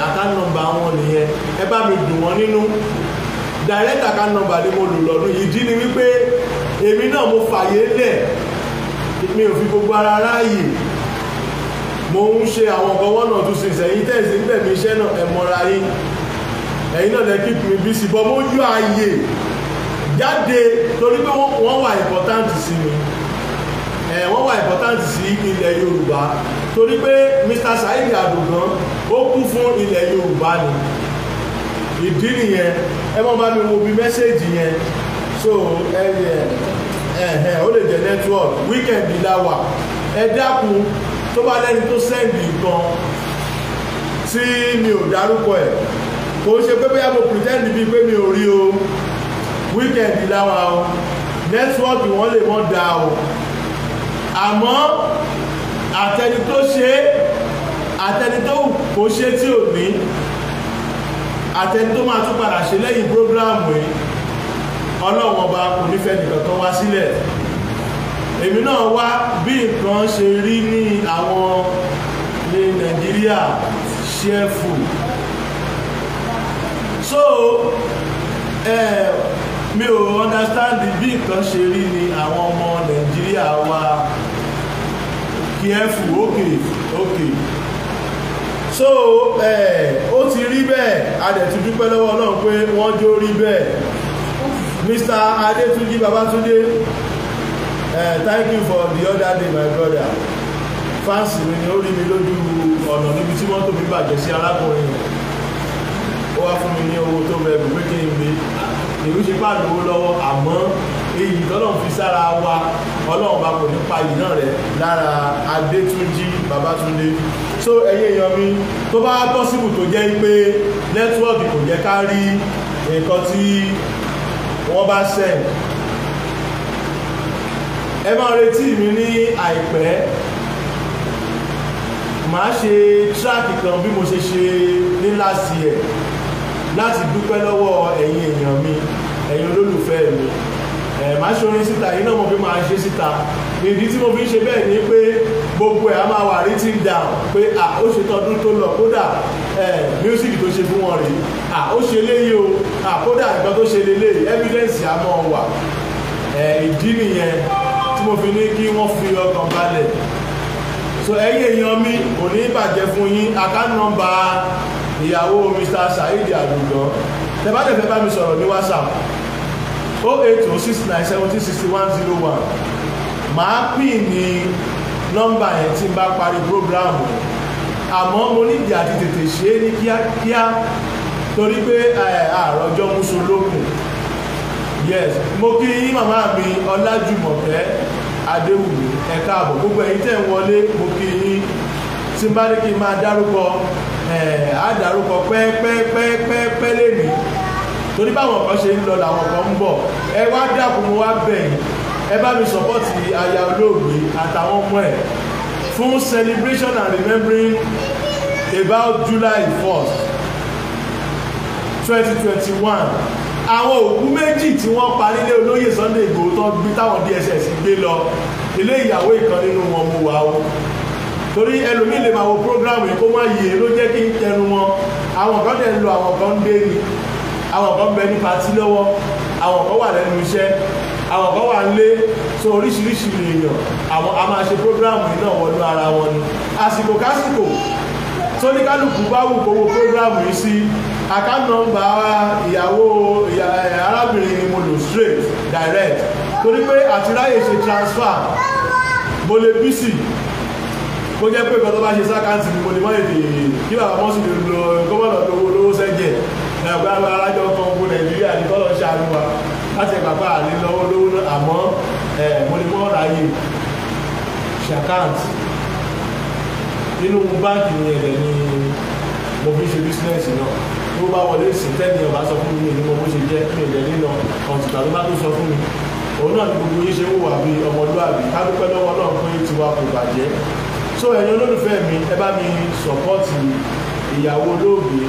Speaker 2: account number wọn nìyẹn ẹ bá mi dùn wọ́n nínú direct account number ni mo lò lọ́dún ìdí ni wípé èmi náà mo fàyè lẹ̀ mi ò fi gbogbo ara ráàyè mo ń ṣe àwọn nǹkan wọ́n náà tún ṣe ìṣẹ̀yìn tẹ̀sí níbẹ̀ mi iṣẹ́ náà ẹ̀ mọ́ra yín ẹ̀yin náà lẹ́ keep me busy but mo yọ ààyè jáde torí pé wọ́n wà important sí mi wọ́n wà important sí ilẹ̀ Yorùbá torí pé Mr. Saheed Adugan ó kú fún ilẹ̀ Yorùbá ni ìdí nìyẹn ẹ mọ́ bá mi wo bí mẹ́sẹ̀jì yẹn so ó lè jẹ́ network weekend láwà ẹ dákun tó bá lẹ́ni tó sẹ́ndì nǹkan tí mi ò dárúkọ ẹ̀ kò ṣe pé bóyá mo pretend bíi pé mi ò rí o weekend láwà o network wọ́n lè mọ́ da o àmọ́ àtẹni tó ṣe àtẹni tó kò ṣe tí ò ní àtẹni tó máa tún padà ṣe lẹ́yìn prógráàmù yìí ọlọ́run ọba kò nífẹ̀ẹ́ nìkan kan wá sílẹ̀ èmi náà wá bí nǹkan ṣe rí ní àwọn ní Nàìjíríà ṣẹ́fù so mi ò understand bí nǹkan ṣe rí ní àwọn ọmọ Nàìjíríà wa careful okay so ó ti rí bẹ́ẹ̀ a dẹ̀ ti dúpẹ́ lọ́wọ́ Ọlọ́run pé wọ́n jó rí bẹ́ẹ̀ Mr. Adétúnjí Babátúndé thank you for the other day my brother fáǹsì mi ni ó rí mi lójú ọ̀nà níbi tí mọ́tò mi bàjẹ́ sí arákùnrin ó wá fún mi ní owó tó bẹ̀rù pé kí n gbé ìlú ṣe bá lówó lọ́wọ́ àmọ́ èyí tọ́lọ́run fi sára wa Ọlọ́run bá kò ní pa yìí náà rẹ̀ lára Adétúnjí Babátúndé so ẹ̀yin èèyàn mi tó bá pọ́sibù tó jẹ́ pé nẹ́tíwọ́ọ̀kì kò jẹ́ ká rí nǹkan tí wọ́n bá send ẹ máa retí mi ní àìpẹ́ màá ṣe tíráàkì kan bí mo ṣe ṣe ní last year láti dúpẹ́ lọ́wọ́ ẹ̀yin èèyàn mi ẹ̀yin olólùfẹ́ mi màá ṣe orin síta yìí náà mo fi máa ṣe síta ìdí tí mo fi ń ṣe bẹ́ẹ̀ ni pé gbogbo ẹ̀ á máa wà written down pé ó ṣe tọdún tó lọ kódà mísíkì tó ṣe fún wọn rèé ó ṣe léyìí o kódà nǹkan tó ṣe lélẹ̀ evidence á mọ́ wà ìdí nìyẹn tí mo fi ní kí wọ́n fi ọkàn balẹ̀ so ẹ̀yin èèyàn mi kò ní bàjẹ́ fún yín account number ìyàwó Mr. Saheed Adugan tẹ́bátẹ̀fẹ́ bá mi sọ̀rọ̀ ní WhatsApp 08069176101 màá pín ní nọ́mbà yẹn tí n bá parí prógráàmù àmọ́ mo nídìí àti tètè ṣe é ní kíákíá torí pé àròjọ mùsùlùmí yes mo kí yín màmá mi Ọlájùmọ̀kẹ́ Adéwùmí ẹ káàbọ̀ gbogbo ẹ̀yin tẹ́ ń wọlé mo kí yín tí n bá ní kí n máa dárúkọ àdárúkọ pẹ́ẹ́pẹ́ẹ́pẹ́ẹ́pẹ́ lẹ́nu torí báwọn kan ṣe ń lọ làwọn kan ń bọ̀ ẹ wá dákun mo wá bẹ̀yìn ẹ bá mi sọpọ́tì aya olóògbé àtàwọn ọmọ ẹ̀ fún celebration and remembering about July 1st 2021 àwọn òkú méjì tí wọ́n pa nílé olóyè Sunday Igboho tó gbé táwọn DSS gbé lọ ilé ìyàwó ìkan nínú wọn mo wà ó torí ẹlòmíì lè máa wo prógrámù yìí kó má yé ló jẹ́ kí n tẹnu wọn àwọn kan dẹ̀ ń lo àwọn kan ń dé ni àwọn kan bẹ ní patí lọ́wọ́ àwọn kan wà lẹ́nu iṣẹ́ àwọn kan wà nílé so oríṣiríṣi èèyàn àwọn a máa ṣe prógráàmù yìí náà wọnú ara wọn ni àsìkò kásìkò tó ní kálukú bá wù kówó prógráàmù yìí sí account number ìyàwó arábìnrin ni mo lò straight direct torí pé àti ráyè ṣe transfer mo lè bísì kó jẹ́ pé ìkọ́tọ́ bá ṣe sákàǹtì ni mo lè mọ́ èdè kí bàbá mọ́sí lè lo gómìnà lówó sẹ́jẹ̀ ẹ̀gbẹ́ alájọ kan gbogbo nàìjíríà ní kọ́lọ̀ ṣàánú wa láti ẹ̀gbàgbà àlè lọ́wọ́ lówó náà àmọ́ mo lè mọ́ ráyè ṣàkáǹtì nínú báńkì ní ẹ̀rẹ̀ ni mo fi ṣe bísínẹ́sì náà tó bá wọlé sí tẹ́ni ọ̀bá sọ fún mi ní mo bó ṣe jẹ́ ní ẹ̀rẹ̀ nínú ọ̀tùtà tó bá tó sọ fún mi òun náà ni gbogbo yín ṣe wùwà bí ọmọlúwàbí ká dúpẹ́ lọ́wọ́ náà pé tiwa kò bàjẹ́ so ẹ̀yin olólùfẹ́ mi ẹ bá mi sọ̀pọ́ọ̀tì ìyàwó olóògbé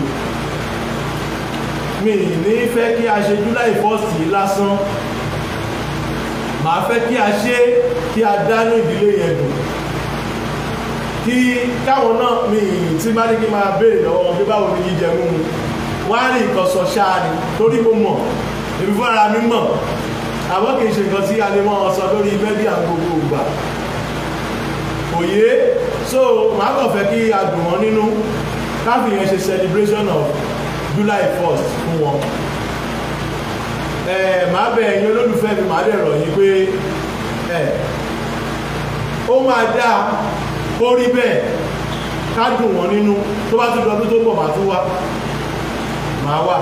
Speaker 2: mi ní fẹ́ kí a ṣe July 1st lásán màá fẹ́ kí a ṣe kí a dánú ìdílé yẹn dùn kí káwọn náà mi tí bá ní kí máa béèrè lọ́wọ́ wọn bí báwo ni jíjẹ múmu wọ́n á rí nǹkan sọ ṣáà ni torí mo mọ̀ èmi fúnra mi mọ̀ àmọ́ kì í ṣe nǹkan tí a lè mọ́ ọ sọ lórí mẹ́bí àgbogbo ìgbà òye so màá kàn fẹ́ kí a dùn wọ́n nínú káfí yẹn ṣe celebration of July 1st fún wọn màá bẹ̀ ẹ̀yin olólùfẹ́ mi màá dẹ̀ rọ̀ yín pé ó máa dáa kó rí bẹ́ẹ̀ ká dùn wọ́n nínú tó bá tún lọ́dún tó bọ̀ máa tún wá máa wà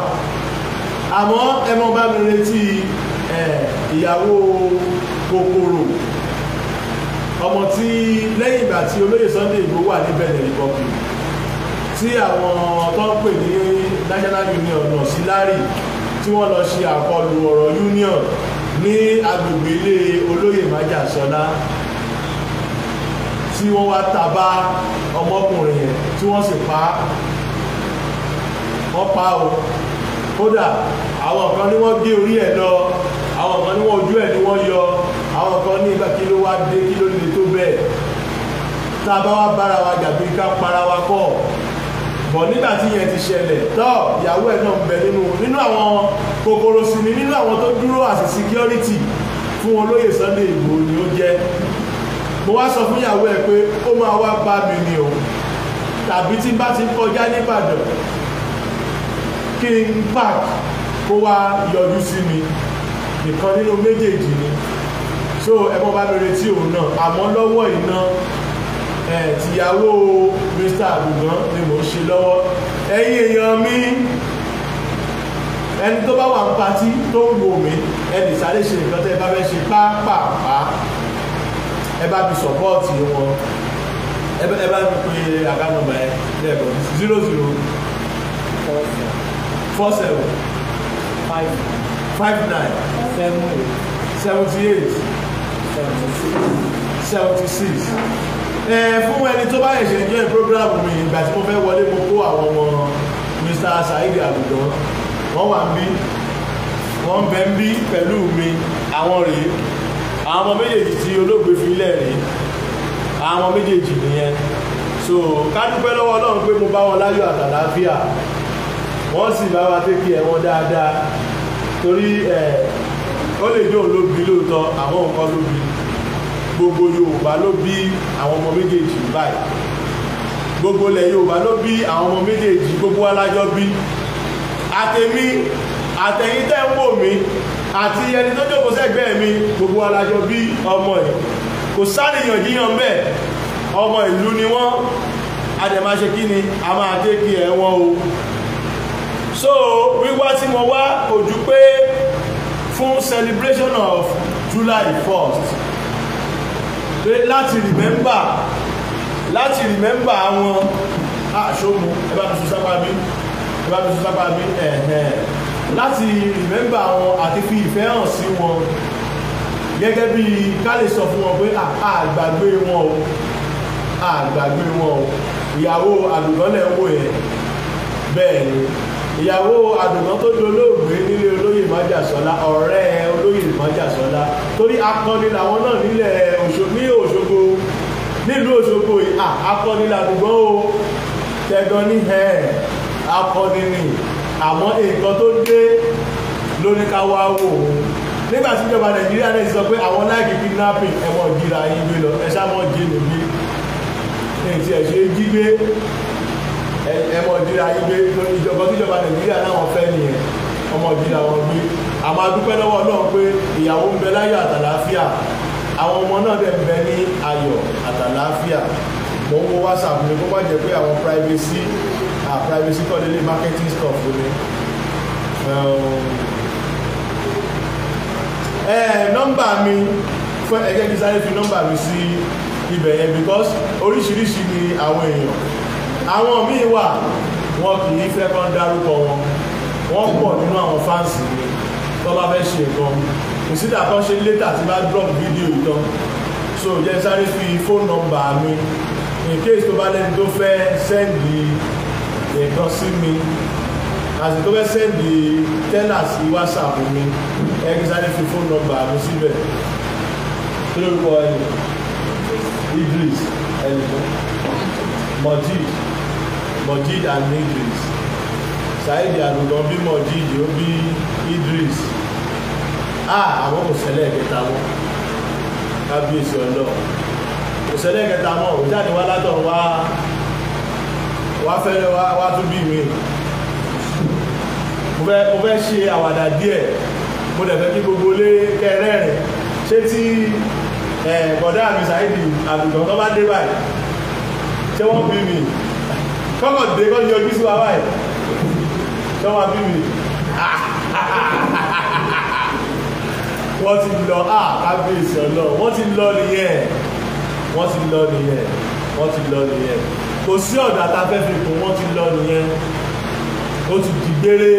Speaker 2: àmọ́ ẹ mọ́ bá mi retí ìyàwó kòkòrò ọmọ tí lẹ́yìn ìgbà tí olóyè Sunday Igboho wà ní Benin Republic tí àwọn tó ń pè ní National Union náà sí lárí tí wọ́n lọ ṣe àkọlù ọ̀rọ̀ union ní agbègbè ilé olóyè Májàsọ́lá tí wọ́n wá tàbá ọmọkùnrin yẹn tí wọ́n sì pa wọ́n pa o kódà àwọn kan ní wọ́n gé orí ẹ̀ lọ àwọn kan ní wọ́n ojú ẹ̀ ní wọ́n yọ àwọn kan ní ìgbà kí ló wá dé kí ló lè tó bẹ́ẹ̀ tá a bá wá bára wa gàbí ká para wa kọ́ bọ̀ nígbà tí yẹn ti ṣẹlẹ̀ tọ́ ìyàwó ẹ̀ náà ń bẹ nínú àwọn kòkòrò sí ni nínú àwọn tó dúró àti security fún olóyè Sunday Igboho ni ó jẹ́ mo wá sọ fún ìyàwó ẹ̀ pé ó máa wá bá mi ni o tàbí tí bá ti kọjá nìbàdàn kí n park kó wá yọjú sí mi nìkan nínú méjèèjì ni so ẹ mọ́ bá mi retí òun náà àmọ́ lọ́wọ́ iná tìyàwó Mr. Agugan ni mò ń ṣe lọ́wọ́ ẹ̀yin èèyàn mi ẹni tó bá wà ń patí tó ń wò mí ẹni sáré ṣe nǹkan tẹ́ ẹ bá fẹ́ ṣe pápápá ẹ bá mi sọ̀pọ́ọ̀tì wọn ẹ bá mi pe àgánàmọ̀ ẹ lẹ́ẹ̀kan 00 47 59 78 76 fún ẹni tó bá ẹ̀ṣẹ̀ join program mi ìgbà tí mo fẹ́ wọlé mo kó àwọn ọmọ Mr. Saheed Agugan wọ́n wà ń bí wọ́n bẹ ń bí pẹ̀lú mi àwọn rèé àwọn ọmọ méjèèjì tí olóògbé fi lẹ̀ rèé àwọn ọmọ méjèèjì nìyẹn so ká dúpẹ́ lọ́wọ́ Ọlọ́run pé mo bá wọn láyọ̀ àtàlàáfíà wọ́n sì bá wa tẹ́kì ẹ̀wọ̀n dáadáa torí ó lè jẹ́ òun ló bí lóòótọ́ àwọn nǹkan ló bí gbogbo Yorùbá ló bí àwọn ọmọ méjèèjì báyìí gbogbo ilẹ̀ Yorùbá ló bí àwọn ọmọ méjèèjì gbogbo alájọ bí àtẹ̀mí àtẹ̀yìn tẹ́ ń wò mí àti ẹni tó jókòó sẹ́gbẹ̀ẹ́ mi gbogbo alájọ bí ọmọ ẹ̀ kò sáàrìyànjiyàn bẹ́ẹ̀ ọmọ ìlú ni wọ́n adẹ̀máṣe kí ni a máa tẹ́kì ẹ̀wọ̀n o so wíwá tí mo wá kò jù pé fún celebration of July 1st pé láti remember àwọn àṣòmù ẹbá mi sún sápá bí láti remember àwọn àti fi ìfẹ́ hàn sí wọn gẹ́gẹ́ bí ká lè sọ fún wọn pé àgbàgbé wọn o ìyàwó Agugan lẹ̀ ń wò yẹn bẹ́ẹ̀ ni ìyàwó Agugan tó dolóògbé nílé olóyè Májàsọ́lá ọ̀rẹ́ olóyè Májàsọ́lá torí akọni làwọn náà nílẹ̀ Òṣogbo nílùú Òṣogbo akọni Agugan o tẹ̀gàn ní akọni ni àmọ́ nǹkan tó dé lóníkáwá wò ó nígbà tí ìjọba Nàìjíríà náà sọ pé àwọn láìkì kidnapping ẹ̀wọ̀n ìjìra yín gbé lọ ẹ sábọ̀ jí lóbi èyí tí ẹ̀ ṣe jí gbé ẹ̀wọ̀n ìjìra yín gbé ìjọba tíjọba Nàìjíríà náà fẹ́ nìyẹn ọmọ ìjìra wọn gbé àmọ́ adúpẹ́ lọ́wọ́ Ọlọ́run pé ìyàwó ń bẹ láyọ̀ àtàlàáfíà àwọn ọmọ náà dẹ̀ ń bẹ ní ayọ̀ àtàlàáfíà mo ń wo WhatsApp mi kó má jẹ́ pé àwọn privacy kọ́ lélẹ̀ marketing stuff ni nọ́mbà mi fún ẹgbẹ́ kí sáré fi nọ́mbà mi sí ibẹ̀ yẹn because oríṣiríṣi ni àwọn èèyàn àwọn míì wà wọn kì í fẹ́ kán dárúkọ wọn pọ̀ nínú àwọn fáǹsì mi tó bá fẹ́ ṣe nǹkan ìsídà kan ṣe létà tí bá drop fídíò ìtàn so jẹ́ sáré fi phone number mi in case tó bá lẹ́ni tó fẹ́ sẹ́ndì nǹkan sí mi àti tó fẹ́ sẹ́ndì tẹ́là sí WhatsApp mi ẹgbẹ́ sáré fi phone number mi síbẹ̀ kí lórúkọ ẹni Idris ẹnìkan Mojid and Idris Saheed àgùntàn bí Mojid ó bí Idris àwọn kò ṣẹlẹ̀ kẹta mọ́ kábíyèsí ọlọ́ kò ṣẹlẹ̀ kẹta mọ́ ò jáde wá látọ̀ wá fẹ́rẹ̀ wá tún bí mi mo fẹ́ ṣe àwàdà díẹ̀ mo dẹ̀ fẹ́ kí gbogbo lé kẹrẹ́rìn ṣé tí bọ̀dá mi Saheed àgùntàn tó bá dé báyìí ṣé wọ́n bí mi kọ́kọ̀ dé kọ́ yọjú sí wa báyìí ṣé wọ́n bí mi wọ́n ti lọ kábíyèsí ọlọ́ wọ́n ti lọ nìyẹn kò sí ọ̀dà tá a fẹ́ fi kún wọ́n ti lọ nìyẹn ó ti di gbére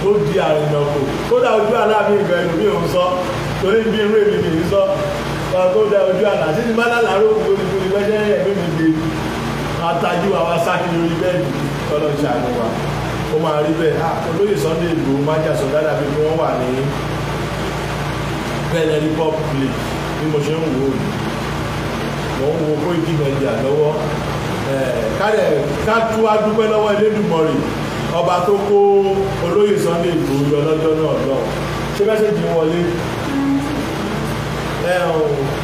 Speaker 2: ó di àrìnàkò kódà ojú aláàbí ìgbà ẹnu mi ò ń sọ torí bí irú èmi mi ń sọ kódà ojú àlà tí ti bá lálàárò kò lórí kò ní bẹ́jẹ́ ẹ̀mí mi gbé àtàjú àwa sákì lórí bẹ́ẹ̀dì tọ́lọ́ ṣàánú wa ó máa rí bẹ́ẹ̀ olóyè Sunday Igboho májàsọ dáadáa bí wọ́n wà ní bẹ́ẹ̀ ní pop play bí mo ṣe ń wò ó mo ń wo Koiki Media lọ́wọ́ ká tú wá dúpẹ́ lọ́wọ́ Elédùmarè ọba tó kó olóyè Sunday Igboho yọ lọ́jọ́ náà lọ ṣé mẹ́sẹ̀jì wọlé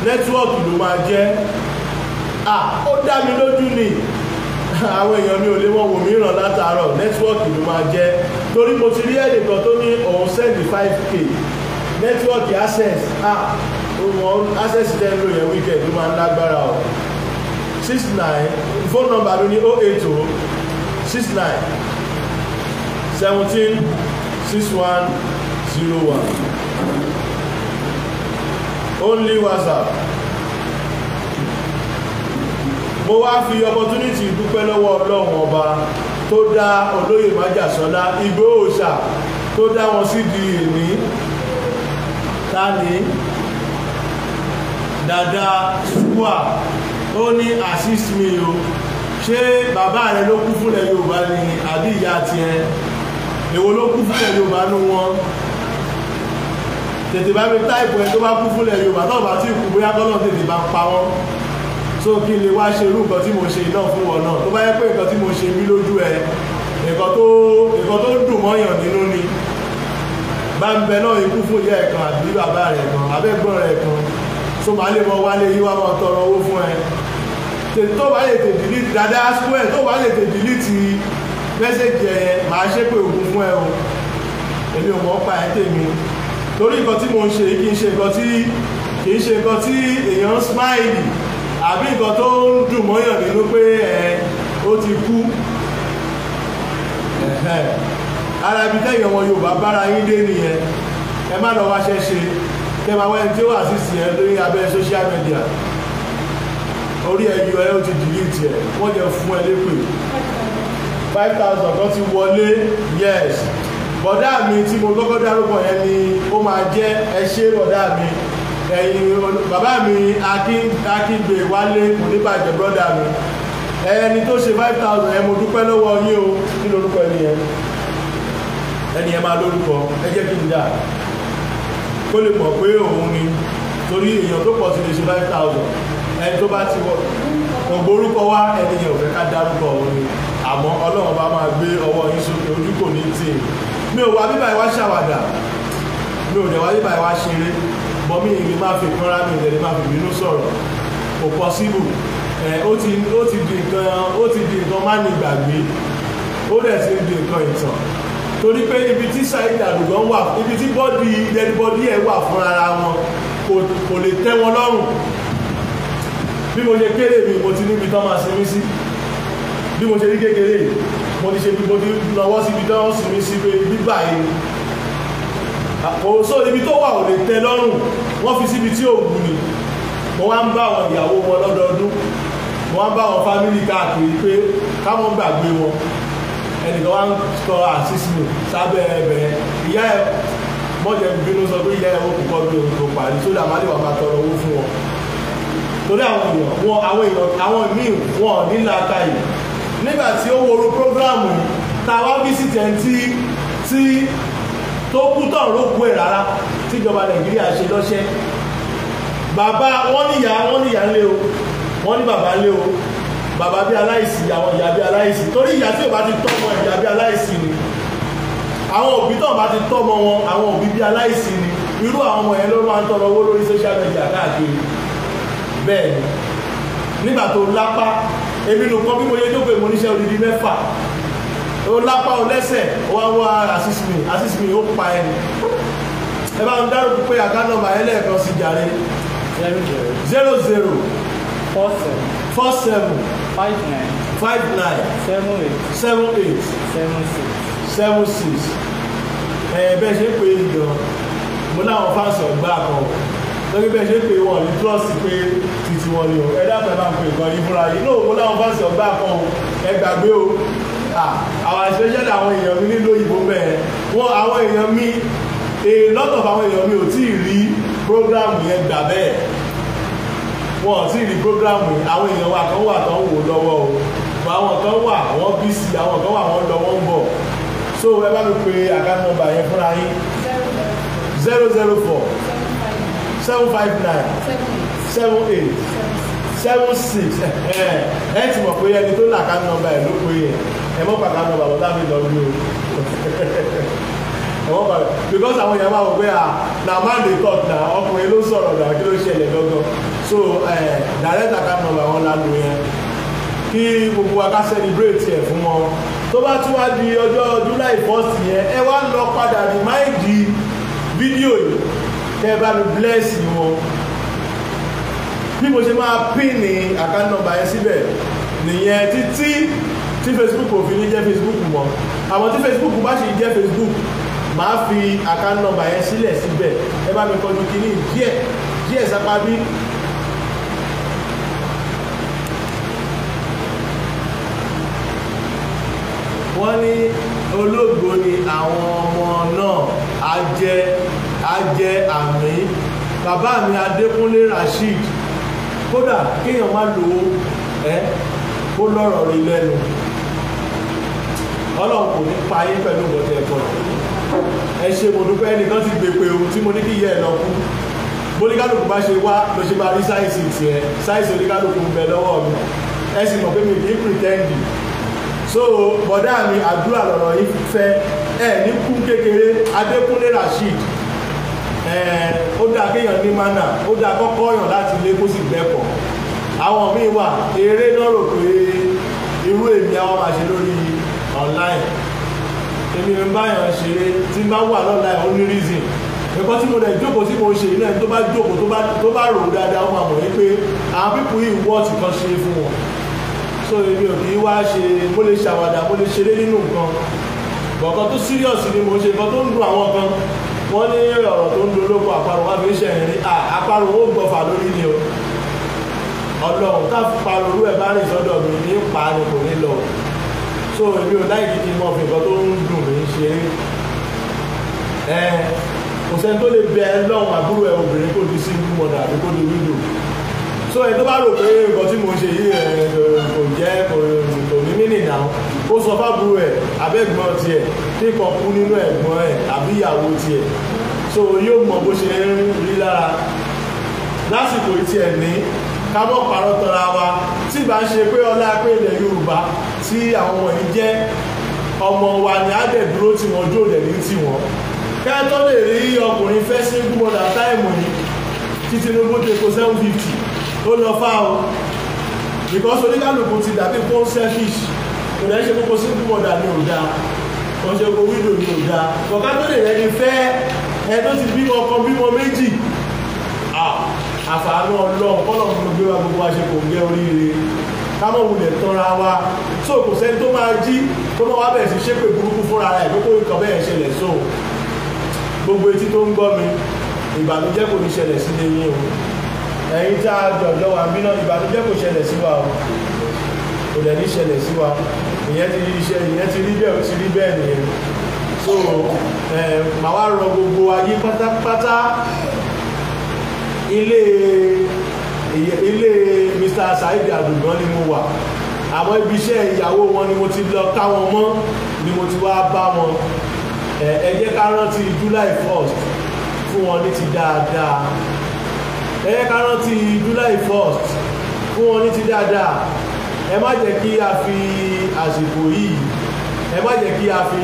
Speaker 2: nẹ́tíwọ́ọ̀kì ló máa jẹ́ ó dá mi lójú ni àwọn èèyàn mi ò lè wọ́n wò mí ràn látàárọ̀ nẹ́tíwọ́ọ̀kì ló máa jẹ́ torí mo ti rí ẹnìkan tó ní òun sẹ́ndì 5k nẹ́tíwọ́ọ̀kì access access tẹ́ ń lò yẹn weekend ló máa ń lágbára ọ̀ 69 phone number ló ní 080 69 17 6101 only WhatsApp. Mo wá fi opportunity dúpẹ́ lọ́wọ́ Ọlọ́run ọba tó dá olóyè májàsọ́lá Ìgbòho Òòṣà tó dá wọn sí di èní tani dada ṣúwà ó ní assist me o ṣé bàbá rẹ ló kú fúnlẹ̀ Yorùbá ni àbí ìyá tiẹ̀ èwo ló kú fúnlẹ̀ Yorùbá nú wọn tètè bá mi táìpù ẹ tó bá kú fúnlẹ̀ Yorùbá tó bá tí kú bóyá kọ́lọ̀ tètè bá pa wọ́n so kí lè wá ṣe irú nǹkan tí mo ṣe náà fún wọn náà tó bá yẹ pé nǹkan tí mo ṣe bí lójú ẹ nǹkan tó dùn mọ́yàn nínú ni bá ń bẹ náà ikú fún ìyá ẹ̀ kan àbí bàbá rẹ̀ kan abẹ́gbọ́n rẹ̀ kan so máa lè mọ wálé yíwá mọ tọrọ owó fún ẹ tó bá lè tè dìlítì dáadáa square tó bá lè tè dìlítì mẹ́sẹ̀jì ẹ̀ máa ṣépè ògùn fún ẹ o èmi ò mọ̀ pa ẹ̀ tèmi torí nǹkan tí mo ń ṣe kì í ṣe nǹkan tí èèyàn smile àbí nǹkan tó ń dùn mọ́yàn nínú pé ó ti kú ara ibi tẹ́yìn ọmọ Yorùbá bára yín dé nìyẹn ẹ má lọ wáṣẹ́ ṣe kẹ́ máa wẹ́n tí ó wà sí sí ẹ lórí abẹ́ social media orí ẹ̀yọ ẹ ó ti delete ẹ wọ́n jẹ fún ẹ lépè 5,000 kan ti wọlé yes bọ̀dá mi tí mo kọ́kọ́ dárúkọ yẹn ni ó máa jẹ́ ẹ ṣé bọ̀dá mi ẹ̀yin bàbá mi akígbe wálé kò ní bàjẹ́ brọ́dà mi ẹni tó ṣe 5,000 ẹ mo dúpẹ́ lọ́wọ́ yín o kí lórúkọ ẹni yẹn máa lórúkọ ẹ jẹ́ kí n dà kó lè mọ̀ pé òun ni torí èèyàn tó pọ̀ sí lè ṣe 5,000 ẹni tó bá ti wọ̀ ògbórúkọ wá ẹni yẹn ò fẹ́ ká dárúkọ òun ni àmọ́ Ọlọ́run bá máa gbé ọwọ́ yín sókè ojú kò ní tì mi ò wá bíbá ìwá ṣàwàdà mi ò dẹ̀ wáyé báyìí wá ṣeré bọ́ mi ìrìn máa fi kanra mi ìdẹ̀lẹ̀ máa fi bínú sọ̀rọ̀ kò pọ́síbù ó ti di nǹkan má ní gbàgbé ó dẹ̀ ti di nǹkan ìtàn torí pé ibi tí Saheed Àdùgán wà ibi tí bọ́dí ẹ̀ wà fún ara wọn kò lè tẹ́ wọn lọ́rùn bí mo ṣe kéré mi mo ti níbi tán máa sinmi sí bí mo ṣe rí kékeré mo ti ṣe bí mo ti lọ́wọ́ síbi tán sinmi sí pé bíbà yìí òsó ibi tó wà ò lè tẹ́ lọ́rùn wọ́n fi síbi tí ò wù ní mo wá ń bá àwọn ìyàwó wọn lọ́dọọdún mo wá ń bá àwọn fámìlì káàkiri pé káwọn gbàgbé wọn ẹnìkan wá ń tọ àṣìṣe sábẹ́ ẹbẹ̀ ìyá ẹ̀ mọ́jẹ̀ bínú sọ pé ìyá ẹ̀ ó kúkọ́ bí ohun tó parí sódà má lè wà máa tọrọ owó fún wọn torí àwọn míì wọn ní làákàyè nígbà tí ó wọrú prógráàmù yìí tàwa bí sí tẹ̀ntì tí tó kú tán ló kú ẹ̀ rárá tíjọba Nàìjíríà ṣe lọ́ṣẹ́ bàbá wọ́n níyà ńlé o wọ́n ní bàbá ńlé o bàbá bí aláìsí àwọn ìyá bí aláìsí torí ìyá tí ò bá ti tọ́mọ ìyá bí aláìsí ni àwọn òbí tó bá ti tọ́mọ wọn àwọn òbí bí aláìsí ni irú àwọn ọmọ yẹn ló máa ń tọrọ owó lórí social media káàkiri bẹ́ẹ̀ ni nígbà tó lápá èmi nìkan bí mo yẹ jókòó mo níṣẹ́ odidi 6 ó lápá ó lẹ́sẹ̀ ó wá assist me ó pa ẹni ẹ bá ń dárò pé àkáńtì nọ́mbà ẹlẹ́ẹ̀kan sí jàre 00 47 59 78 76 bẹ́ẹ̀ ṣe pé ìjọ mo láwọn fáǹsì ọgbà kan lórí bẹ́ẹ̀ ṣe pé wọ́n ní trust pé títí wọn ni o ẹ̀dá pẹ̀lú àwọn nǹkan yìí fúnra yìí náà mo láwọn fáǹsì ọgbà kan ẹ gbàgbé o àwọn especially àwọn èèyàn mi nílò ìbò bẹ́ẹ̀ wọ́n àwọn èèyàn mi a lot of àwọn èèyàn mi ò tí ì rí program yẹn gbà bẹ́ẹ̀ wọn ò tí ì rí program yìí àwọn èèyàn wa kan wà tán wò lọ́wọ́ o àwọn kan wà wọ́n bí sí àwọn kan wà wọ́n lọ wọ́n ń bọ̀ so ẹ bá mi pe àkáǹtì nọ́mbà yẹn fúnra yín 004 759 78 76 ẹ ti mọ̀ pé ẹni tó ní àkáǹtì nọ́mbà ẹ̀ ló pé yẹn ẹ mọ̀ pé àkáǹtì nọ́mbà bọ́dá mi lọ bí o because àwọn èèyàn máa wọ pé na man dey talk na ọkùnrin ló sọ̀rọ̀ náà kí ló ṣẹlẹ̀ gangan so direct account number wọn lánàá yẹn kí gbogbo wa ká celebrate ẹ̀ fún wọn tó bá tún wá di ọjọ́ July 1st yẹn ẹ wá lọ padà remind fídíò yìí kẹ́ ẹ bá mi bless wọn bí mo ṣe máa pin ní account number yẹn síbẹ̀ nìyẹn títí tí Facebook ò fi ní jẹ́ Facebook mọ́ àwọn tí Facebook bá ṣe jẹ́ Facebook máa fi account number yẹn sílẹ̀ síbẹ̀ ẹ bá mi kọjú kínní díẹ̀ sápá bí. wọ́n ní ológo ni àwọn ọmọ náà á jẹ́ àmì bàbá mi Adékúnlé Rasheed kódà kéèyàn má lówó kó lọ́rọ̀ rí lẹ́nu Ọlọ́run kò ní pa yín pẹ̀lú ìbọ̀tẹ̀ ẹ̀kọ́ ẹ ṣe mo dúpẹ́ ẹnìkan ti gbé pé ohun tí mo ní kí yẹ ẹ lọ kú bóníkálùkù bá ṣe wá ló ṣe bá rí sáìsì tiẹ̀ sáìsì oníkálùkù ń bẹ lọ́wọ́ mi ẹ sì mọ̀ pé mi kì í pìrìtẹ́ǹdì so bọ̀dá mi àdúrà lọ̀rọ̀ yìí fẹ́ ẹ ní kú kékeré Adékúnlé Rasheed ó dáa kéèyàn ní mánà ó dáa kọ́kọ́ yàn láti ilé kó sì gbẹ́kọ̀ àwọn míì wà eré náà rò pé irú èmi àwọn máa ṣe lórí online èmi ń báyàn ṣeré tí n bá wà online ó ní reason ẹ̀kọ́ tí mo dẹ̀ jókòó tí mo ṣe iná tó bá jókòó tó bá rò dáadáa ó máa mọ̀ ní pé àwọn pípù yìí wọ́ọ̀tì kan ṣe fún wọn so èmi ò kì í wá ṣe mo lè ṣàwàdà mo lè ṣeré nínú nǹkan bọ̀kan tó serious ni mo ṣe nǹkan tó ń dùn àwọn kan wọ́n ní ọ̀rọ̀ tó ń dùn olóko àparò wá fi ń ṣẹ̀yìn rí àparò ó gbọ́fà lórí ni o ọlọ́run ká parò orú ẹ̀ bá rìn sọ́dọ̀ mi ní pa ni kò ní lọ so èmi ò láì kìkì mọ́ fi nǹkan tó ń dùn mí ṣeré kò sẹ́ni tó lè bẹ lọ́hùn àbúrò ẹ̀ obìnrin kò di single mother àbí kò di widow so ẹ̀ tó bá rò pé nǹkan tí mo ṣe yìí kò jẹ́ kò ní mí nìyà ó sọ fábúrò ẹ̀ abẹ́gbọ́n tiẹ̀ tí kan kú nínú ẹ̀gbọ́n ẹ̀ àbí ìyàwó tiẹ̀ so yóò mọ bó ṣe ń rí lára lásìkò tiẹ̀ ní ká mọ́ parọ́ tọ́ra wa tí bá ń ṣe pé ọlá pé ilẹ̀ Yorùbá tí àwọn wọ̀nyí jẹ́ ọmọ wa ni á dẹ̀ dúró tí wọ́n jó dẹ̀ ní tí wọ́n kẹ́tọ́ lè rí ọkùnrin fẹ́ single mother táìmù yìí tí Tinubu ti kó 750 ó lọ fá o because oníkálùkù ti dàbí fún selfish kò dẹ́ ṣe gbogbo single mother ní òdá kò ṣe gbogbo widow ní òdá kọ̀ká tó lè rẹni fẹ́ ẹ tó ti bímọ kan bímọ méjì àfààní ọlọ́run kọ́lọ̀ fún gbé wa gbogbo àṣẹ kò gẹ́ oríire kámọ̀ wulẹ̀ tọ́ra wa so kò sẹ́ni tó máa jí tó máa wá bẹ̀rẹ̀ sí ṣépè burúkú fúnra rẹ̀ pé kó nǹkan bẹ́ẹ̀ ṣẹlẹ̀ sóhun gbogbo etí tó ń gbọ́ mi ìbànújẹ́ kò ní ṣẹlẹ̀ sí lé yín o ẹ̀yin tá a jọ̀jọ́ wa bí náà ìbànújẹ́ kò ṣẹlẹ̀ sí wa o kò dẹ̀ ní ṣẹlẹ̀ sí wa ìyẹn ti rí bẹ́ẹ̀ ó ti rí bẹ́ẹ̀ nìyẹn so màá wá rọ gbogbo ayé pátápátá ilé Mr. Saheed Adugan ni mo wà àwọn ibi iṣẹ́ ìyàwó wọn ni mo ti lọ ká wọn mọ́ ni mo ti wá bá wọn ẹ jẹ́ ká rántí July 1st fún wọn ní ti dáadáa ẹ jẹ́ ká rántí July 1st fún wọn ní ti dáadáa ẹ má jẹ́ kí a fi àsìkò yìí ẹ má jẹ́ kí a fi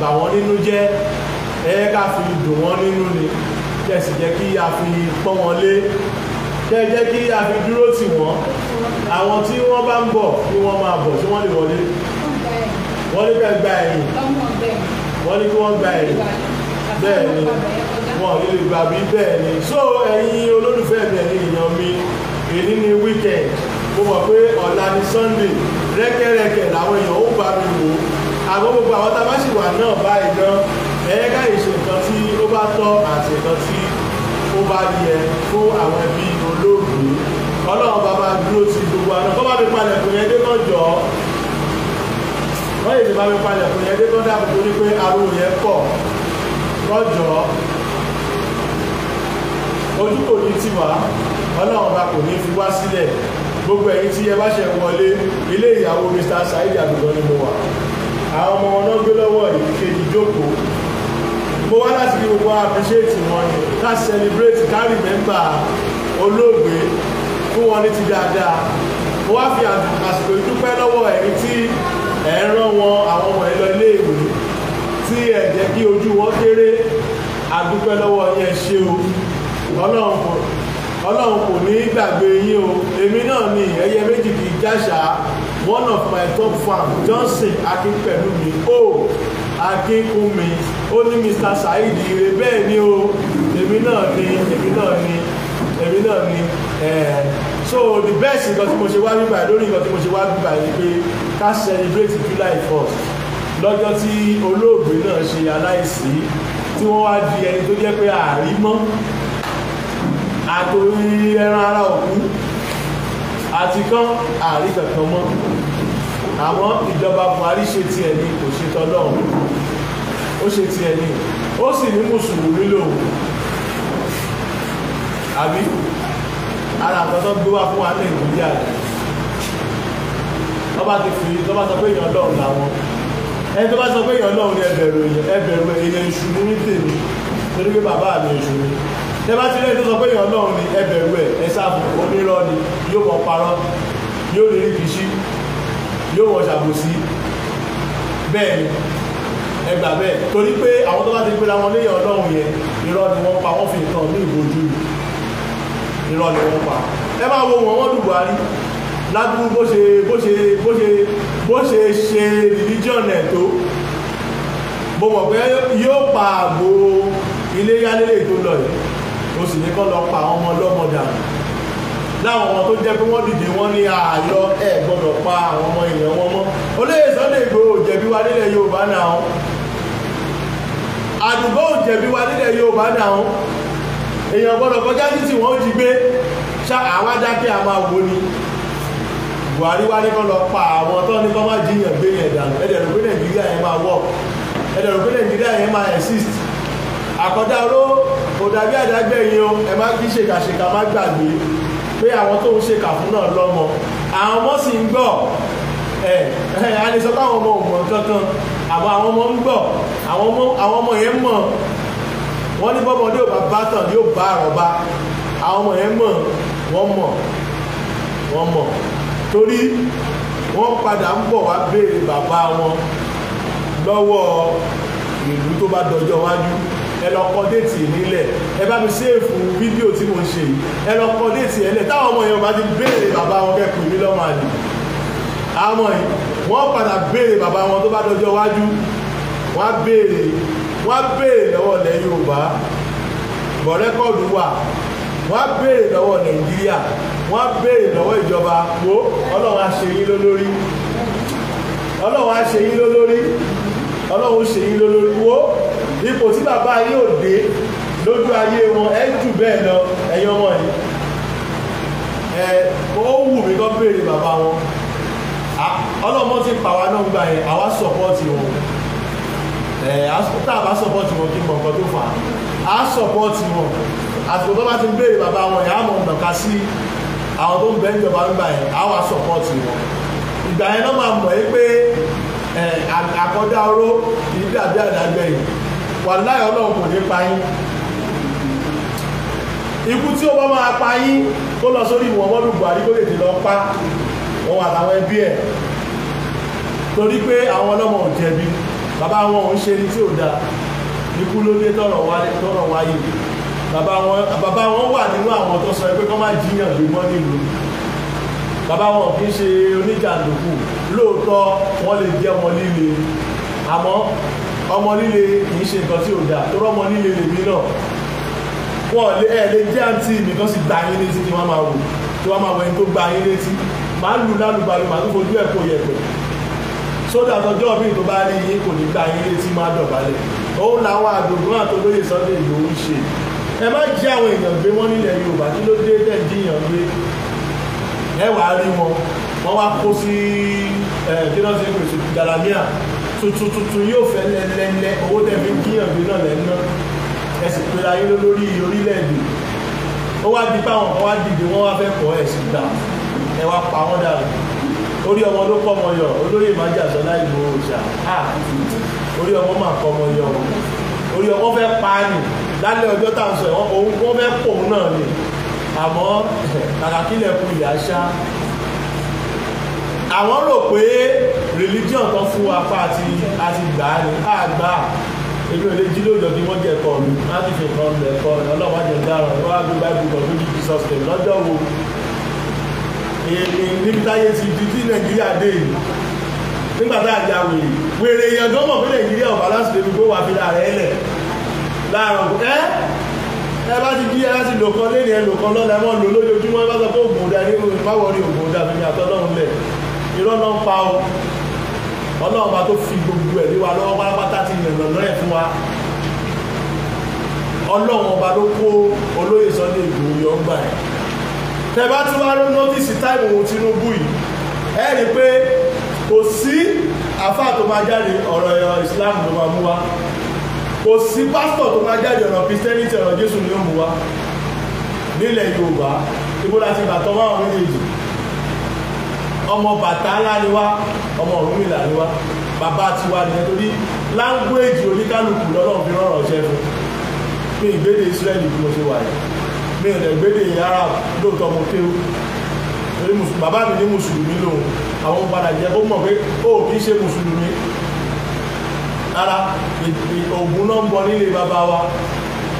Speaker 2: bà wọ́n nínú jẹ́ ẹ jẹ́ ká fi dùn wọ́n nínú ni kẹ́sì jẹ́ kí a fi pọ́n wọn lé kẹ́ jẹ́ kí a fi dúró tì wọ́n àwọn tí wọ́n bá ń bọ̀ kí wọ́n máa bọ̀ tí wọ́n lè wọlé wọ́n ní kẹ́ gba ẹ̀yìn wọ́n ní kí wọ́n gba ẹ̀yìn bẹ́ẹ̀ ni wọ́n lè gbà bí bẹ́ẹ̀ ni so ẹ̀yin olólùfẹ́ mi ẹ̀yin èèyàn mi èyí ni weekend mo mọ̀ pé ọ̀la ni Sunday rẹ́kẹ̀rẹ́kẹ̀ làwọn èèyàn ó bá mi wò àwọn gbogbo àwọn tá a bá sì wà náà báyìí náà ẹ̀ẹ́ká ìṣe nǹkan tí ó bá tọ́ àti nǹkan tí ó bá yẹ fún àwọn ẹbí olóògbé ọlọ́run bàbá dúró ti gbogbo àná kọ́ bá mi palẹ̀ kò yẹn dé náà jọ wọ́n yìí ti bá mi palẹ̀ kò yẹn dé náà dáàbò torí pé aró yẹn pọ̀ lọ́jọ́ ojú kò ní tiwa ọlọ́run bá kò ní fi wá sílẹ̀ gbogbo ẹ̀yin tí ẹ bá ṣe wọlé ilé ìyàwó Mr. Saheed Adugan ni mo wà àwọn ọmọ wọn náà gbé lọ́wọ́ ìkejì jókòó mo wá láti kí gbogbo appreciate wọn ni ká celebrate ká remember olóògbé fún wọn ní ti dáadáa mo wá fi àsìkò ìdúpẹ́ lọ́wọ́ ẹ̀yin tí ẹ̀ ń rán wọn àwọn ọmọ ẹ̀ lọ ilé ìwé tí ẹ̀ jẹ́ kí ojú wọn kéré àdúpẹ́ lọ́wọ́ yẹn ṣe o ọlọ́run kò ní gbàgbé yín o èmi náà ni ẹyẹ méjì kì í jáṣà one of my top fan Johnson Akínpẹ̀lúmi Akínkúnmi ó ní Mr. Saheed ire bẹ́ẹ̀ ni o èmi náà ni so the best nǹkan tí mo ṣe wá bíbà lórí nǹkan tí mo ṣe wá bíbà yìí pé ká celebrate July 1st lọ́jọ́ tí olóògbé náà ṣe aláìsí tí wọ́n wá di ẹni tó jẹ́ pé ààrí mọ́ àtòrí ẹran ara òkú àti kán ààrí kankan mọ́ àmọ́ ìjọba Buhari ṣe ti ẹni kò ṣe tọ́lọ́run ó ṣe ti ẹni ó sì ní mùsùlùmí lòun àbí ara nǹkan tó gbé wá fún wa Nàìjíríà lọ́ba ti fi lọ́ba sọ pé èèyàn lọ́run làwọn ẹni tó bá sọ pé èèyàn lọ́run ni ẹbẹ̀rù èèyàn ìṣubú ní tèmi torí pé bàbá mi ìṣubú tẹ bá ti lẹ́yìn tó sọ pé èèyàn lọ́run ni ẹbẹ̀rù ẹ sáàbù onírọ́ ni yóò mọ parọ́ yóò lè rí kìí yóò wọ́n ṣàbòsí bẹ́ẹ̀ ni ẹgbà bẹ́ẹ̀ torí pé àwọn tó bá ti gbéra wọn léyàn ọlọ́run yẹn irọ́ ni wọ́n pa wọ́n fi nǹkan ní ìbojú irọ́ ni wọ́n pa ẹ máa wo Muhammadu Buhari ládùúgbò bó ṣe ṣe religion ẹ̀ tó mo mọ̀ pé yóò pa àgbo ilé yálélẹ̀ tó lọ yìí ó sì ní kọ́ lọ pa àwọn ọmọ ọlọ́mọ dànù láwọn ọmọ tó jẹ́ pé wọ́n dìde wọ́n ní ààyọ ẹ̀ gbọ́dọ̀ pa àwọn ọmọ èèyàn wọn mọ́ olóyè Sunday Igboho jẹ̀bi wa nílẹ̀ Yorùbá náà àdùgbò jẹ̀bi wa nílẹ̀ Yorùbá náà èèyàn gbọ́dọ̀ kọjá títí wọ́n jí gbé ṣá àwọn adákẹ́ a máa wo ni Buhari wá ní kọ́ lọ pa àwọn tó ní kọ́ máa jíyàn gbé yẹn dànù ẹ̀dẹ̀ rò pé Nàìjíríà yẹn máa wọ̀ ẹ̀dẹ̀ rò pé Nàìjíríà yẹn máa exist àkọ́dá oró kò dàbí àdágbẹ̀yìn o ẹ má kí ṣèkàṣèkà má gbàgbé pé àwọn tó ń ṣèkà fún náà lọ́mọ àwọn ọmọ sì ń gbọ́ a lè sọ pé àwọn ọmọ ò mọ̀ kankan àmọ́ àwọn ọmọ ń gbọ́ àwọn ọmọ yẹn mọ̀ wọ́n ní bọ́mọdé ò bá bá tàn yóò bá àrọ̀bá àwọn ọmọ yẹn mọ̀ wọ́n mọ̀ torí wọ́n padà ń bọ̀ wá béèrè bàbá wọn lọ́wọ́ ìlú tó bá dọjọ́ wájú ẹ lọ kọ déètì nílẹ̀ ẹ bá mi séèfù fídíò tí mo ń ṣe yìí ẹ lọ kọ déètì ẹ lẹ̀ táwọn ọmọ yẹn bá ti béèrè bàbá wọn kẹ́kùn mi lọ́mọ àlè àmọ́ yìí wọ́n padà béèrè bàbá wọn tó bá dọjọ́ iwájú wọ́n á béèrè lọ́wọ́ ilẹ̀ Yorùbá bọ̀ rẹ́kọ̀dù wà wọ́n á béèrè lọ́wọ́ Nàìjíríà wọ́n á béèrè lọ́wọ́ ìjọba wo Ọlọ́run á ṣe yín lólórí Ọlọ́run á ṣe yín lólórí Ọlọ́run ṣe yín lólórí wo ipò tí bàbá yín ò dé lójú ayé wọn ẹ jù bẹ́ẹ̀ lọ ẹ̀yin ọmọ yìí ó wù mí kọ́ béèrè bàbá wọn ọlọ́mọ ti pàwá náà gbà yẹn àwa sọ̀pọ́ọ̀tì wọn tá a bá sọ̀pọ́ọ̀tì wọn kí n mọ̀ nǹkan tó fà á sọ̀pọ́ọ̀tì wọn àsìkò tó bá ti béèrè bàbá wọn yẹn á mọ̀ nàka sí àwọn tó ń bẹ níjọba nígbà yẹn àwa sọ̀pọ́ọ̀tì wọn ìgbà yẹn náà máa mọ̀ pé àkọ́dá oró kì í dàbí àdágbẹ̀yìn wàláhì Ọlọ́run kò ní pa yín ikú tí ó bá máa pa yín tó lọ sórí Muhammadu Buhari kó lè ti lọ pa wọn àtàwọn ẹbí ẹ̀ torí pé àwọn ọlọ́mọ ò jẹ̀bi bàbá wọn ò ń ṣe ní tí ò dáa ikú ló dé tọrọ wáyé bàbá wọn wà nínú àwọn tó sọ pé kọ́ má jiyàn gbé mọ́ nílùú bàbá wọn kì í ṣe oníjàǹdùkú lóòótọ́ wọ́n lè jẹ́ ọmọ líle àmọ́ ọmọ líle kì í ṣe nǹkan tí ò dáa tó rọ́mọ líle lèmi náà wọ́n lè jẹ́ àǹtí mi kan sì gbà yín létí kí wọ́n máa wò tí wọ́n máa wọ ẹni tó gbà yín létí máa lù lálùbalù máa tó fojú ẹ̀ kó yẹ̀pẹ̀ sódà tọjọ́ mi tó bá rí yín kò ní gbà yín létí máa dọ̀bálẹ̀ òun làwọn àdògún àtolóyè Sunday Igboho ń ṣe ẹ má jí àwọn èèyàn gbé wọn nílẹ̀ Yorùbá kí ló dé tẹ̀ jíyàn gbé ẹ wà á rí wọn wá kó sí kí ló ń ṣe pèsè galamia tuntun yóò fẹ́ lẹ́lẹ́lẹ́ owó tẹ̀ fi jíyàn gbé náà lẹ́nu ẹ sì pera yín lórí orílẹ̀-èdè ó wá di báwọn kan wá dìde wọ́n wá fẹ́ kọ́ ẹ̀ sí gbà ẹ wá pa wọ́n dànù orí ọmọ ló kọ́ ọmọ yọ olóyè Májàsọ́lá Ìgbòho ṣá orí ọmọ máa kọ́ ọmọ yọ orí ọmọ fẹ́ pa á nì lálẹ́ ọjọ́ tá à ń sọ wọ́n fẹ́ pòun náà ni àmọ́ kàkàkílẹ̀ kù ìyá ṣá àwọn rò pé religion kan fún wa pa àti gbà á ní àgbà èmi ò lè jí lóòjọ́ kí wọ́n jẹ ẹ̀kọ́ mi láti fi nǹkan lẹ̀ ẹ̀kọ́ rẹ̀ ọlọ́wọ́ jẹ dáràn wọ́n á gbé báyìí kan lójú Jesus kẹ̀ lọ́jọ́ wo níbi táyé ti di tí Nàìjíríà dé yìí nígbà tá a jà wèrè èèyàn tó mọ̀ pé Nàìjíríà ọ̀bá láti lè fi gbé wà fi ra rẹ̀ lẹ̀ láàárọ̀ ẹ bá ti jí ẹ láti lò kan lẹ́nu ẹ lò kan lọ́la ẹ mọ́ lò lójoojúmọ́ ẹ bá sọ pé ògùn ọ̀dà nínú ìpáwọ̀rí ògùn ọ̀dà fi ní àtọ́lọ́run lẹ̀ irọ́ náà ń pa ọ́ Ọlọ́run bá tó fi gbogbo ẹ̀ lé wa lọ́wọ́ pátápátá ti yàn lọ́nà ẹ̀ fún wa Ọlọ́run ọba ló kó olóyè Sunday Igboho yọ ń gbà ẹ̀ tẹ bá tún wá nọ́tìsì táìmù Tinubu yìí ẹ rí i pé kò sí àfáà tó máa jáde ọ̀rọ̀ Islam ló máa mú wa kò sí pásítọ̀ tó máa jáde ọ̀rọ̀ Christianity ọ̀rọ̀ Jésù ni ó mú wa nílẹ̀ Yorùbá ibo láti bàtọ́ máa wọn méjèèjì ọmọ Bàtálá ni wá ọmọ Ọ̀rúnmìlà ni wá bàbá tiwa nìyẹn torí láńgbéèjì oníkálukú lọ́lọ́run fi rọrọ̀ ṣẹ́ fún mi ìgbéde Israẹli bí mo ṣe wà yìí mi ò lè gbéde Arab lóòótọ́ mo kéwú torí bàbá mi ní mùsùlùmí lòun àwọn padà jẹ́ kó mọ̀ pé ó kì í ṣe mùsùlùmí rárá ògùn náà ń bọ nílé bàbá wa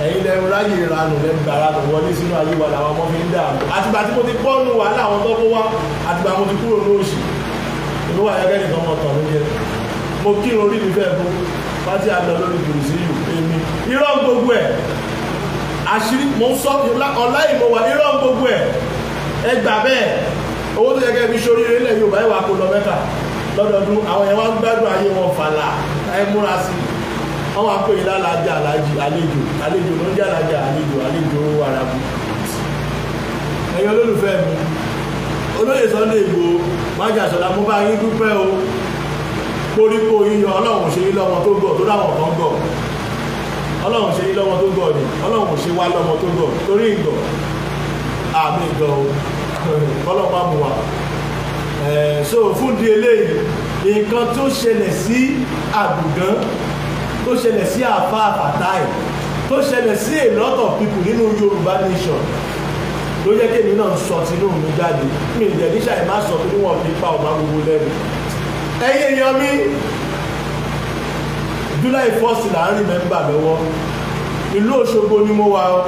Speaker 2: ẹ̀yin lẹ́nu ráyè ìranù lẹ́nu gbàrà lọ wọlé sínú ayé wa làwọn ọmọ fi ń dààmú àtìgbà tí mo ti bọ́ọ̀nù wà láwọn tó kó wá àtìgbà mo ti kúrò ní òṣì ìlú wà gẹ́gẹ́ nìkan mọ̀ tàn mí jẹ mo kírun orí mi fẹ́ bó pátí àgbẹ̀ lórí kùrùsí yù èmi irọ́ gbogbo ẹ̀ àṣírí mo ń sọ ọ̀la ìmọ̀ wà irọ́ gbogbo ẹ̀ ẹ gbà bẹ́ẹ̀ owó tó yẹ kẹ́ fi sórí ilẹ̀ Yorùbá ìwà kó lọ Mẹ́kà lọ́dọọdún àwọn yẹn wá ń gbádùn ayé wọn fàlà ẹ múra sí i wọ́n wá pè é lálàájá àlejò ló ń jẹ́ àlàájá àlejò arabu ẹ̀yin olólùfẹ́ mi olóyè Sunday Igboho Májàsọ́lá mo bá yín dúpẹ́ o koríko yíyan Ọlọ́run ṣe yín lọ́mọ tó gọ̀ tó dáwọn kan gọ̀ Ọlọ́run ṣe yín lọ́mọ tó gọ̀ ni Ọlọ́run ṣe wá lọ́mọ tó gọ̀ torí ìgọ̀ àmì ìgọ̀ o Ọlọ́run bá mu wà so fún di eléyìí nǹkan tó ṣẹlẹ̀ sí àgùdán tó ṣẹlẹ̀ sí àfa àfàtáì tó ṣẹlẹ̀ sí a lot of people nínú Yorùbá nation ló jẹ́ kémi náà sọ tinú mi jáde mi ìdẹ̀ níṣà ẹ̀ má sọ pé níwọ̀n fi pa ọ̀ma gbogbo lẹ́nu ẹ̀yin èèyàn mi July 1st là ń rìmẹ́mbà lọ́wọ́ ìlú Òṣogbo ni mo wà o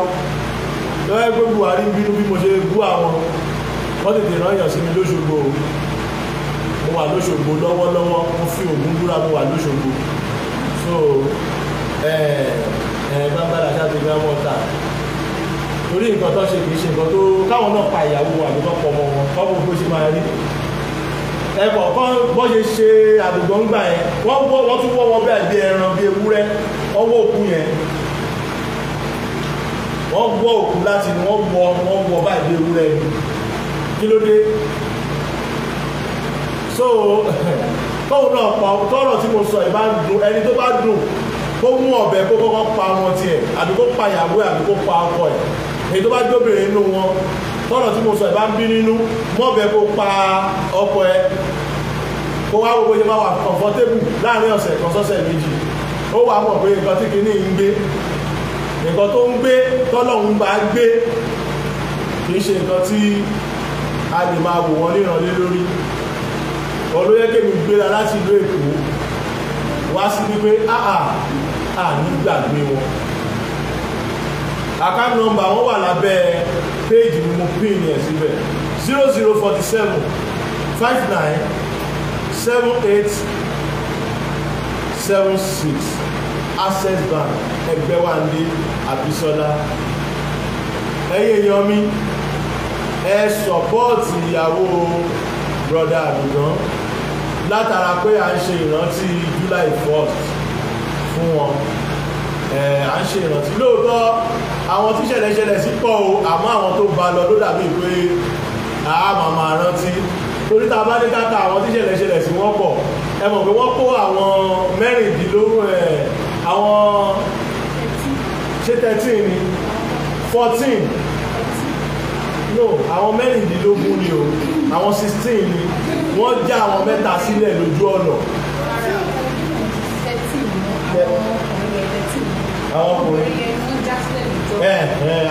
Speaker 2: lọ́wọ́ pé Buhari ń bínú bí mo ṣe bú àwọn wọ́n tètè rán èèyàn sí mi lóṣogbo o mo wà lóṣogbo lọ́wọ́lọ́wọ́ mo fi Ògún búra mo wà lóṣogbo so gbàgbàdà ṣáàtì gbàmọ́ta torí nǹkan tó ṣe kìí ṣe nǹkan tó káwọn náà pa ìyàwó àdúgbò pọ̀ mọ́ wọn kọ́ bó ṣe máa rí ẹ̀kọ́ kan bọ́ ṣe ṣe àdúgbò ń gbà yẹn wọ́n tún wọ́ wọn bẹ́ẹ̀ bí ẹran bí ewúrẹ́ wọ́n wọ́ òkú yẹn wọ́n wọ́ òkú láti ní wọ́n wọ́ báyìí bí ewúrẹ́ ni kí ló dé so tóun náà pa tọ́rọ̀ tí mo sọ ìbá dùn ẹni tó bá dùn kó mú ọ̀bẹ kó kọ́kọ́ pa wọn tiẹ̀ àdúgbò pa ìyàwó ẹ̀ àdúgbò pa ọkọ ẹ̀ èyí tó bá jóbìnrin nínú wọn tọ́rọ̀ tí mo sọ ìbá ń bí nínú mọ́bẹ kó pa ọkọ ẹ̀ kó wá gbogbo ṣe máa wà comfortable láàrin ọ̀sẹ̀ kan sọ́sẹ̀ méjì ó wà mọ̀ pé nǹkan tí kìíní ń gbé nǹkan tó ń gbé tọ́lọ́hún bá gbé kì í ṣe nǹkan tí a lè máa wò wọ́n níranlé lórí olóyẹ́kẹ́mi gbéra láti ìlú Èkó wá sí wípé àà ní gbàgbé wọn account number wọn wà lábẹ́ péèjì ni mo pín ní ẹ̀ síbẹ̀ 0047 59 78 76 Access Bank Ẹgbẹ́wándé Abísọ́lá ẹ̀yin èèyàn mi ẹ sọ̀pọ́ọ̀tì ìyàwó brother Àdùgán látara pé à ń ṣe ìrántí July 1st fún wọn à ń ṣe ìrántí lóòótọ́ àwọn tí ṣẹlẹ̀ sí pọ̀ o àmọ́ àwọn tó bá lọ ló dàbí pé àmàmà rántí torí tá a bá ní káta àwọn tí ṣẹlẹ̀ sí wọ́n pọ̀ ẹ mọ̀ pé wọ́n kó àwọn mẹ́rìndínlógún àwọn ṣé 13 ni 14 no àwọn mẹ́rìndínlógún ni o àwọn 16 ni wọ́n já àwọn mẹ́ta sílẹ̀ lójú ọ̀nà àwọn ọkùnrin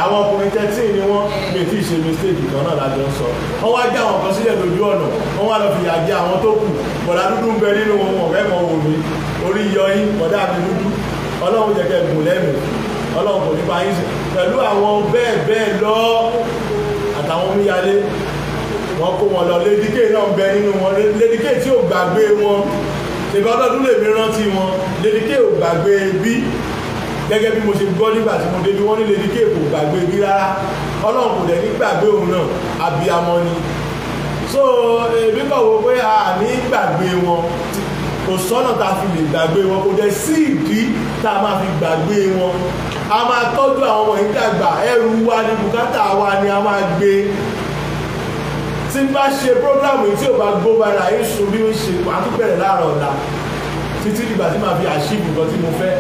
Speaker 2: àwọn ọkùnrin 13 ni wọ́n lè tí ì ṣe mistake kan náà lájọ sọ wọ́n wá já àwọn kan sílẹ̀ lójú ọ̀nà wọ́n wá lọ fìyà jẹ àwọn tó kù bọ̀dá dúdú ń bẹ nínú wọn ọ̀fẹ́ kan wò mí orí yọyín bọ̀dá mi dúdú ọlọ́run jẹ́ kẹ́ gùn lẹ́mìí ọlọ́run kò ní bá yín sí pẹ̀lú àwọn bẹ́ẹ̀ lọ àtàwọn omíyalé wọ́n kó wọn lọ lédíkè náà ń bẹ nínú wọn lédíkè tí ò gbàgbé wọn ṣèbá ọdọọdún lè mi rántí wọn lédíkè ò gbàgbé bí gẹ́gẹ́ bí mo ṣe gbọ́ nígbà tí mo débi wọ́n ní lédíkè kò gbàgbé bí rárá ọlọ́run kò dẹ̀ ní gbàgbé òun náà abiyamọ ni so èmi kàn wò pé a ní gbàgbé wọn kò sọ́nà tá a fi lè gbàgbé wọn kò dẹ̀ sí ìdí tá a máa fi gbàgbé wọn a máa tọ́jú àwọn ọmọ yìí dàgbà ẹrù wa ni bùkátà wa ni a máa gbé tí n bá ṣe prógrámù yìí tí ò bá gbó bára yìí sùn bí ó ṣe wà á tún bẹ̀rẹ̀ láàárọ̀ ọ̀la títí dìgbà tí màá fi àṣìbù nǹkan tí mo fẹ́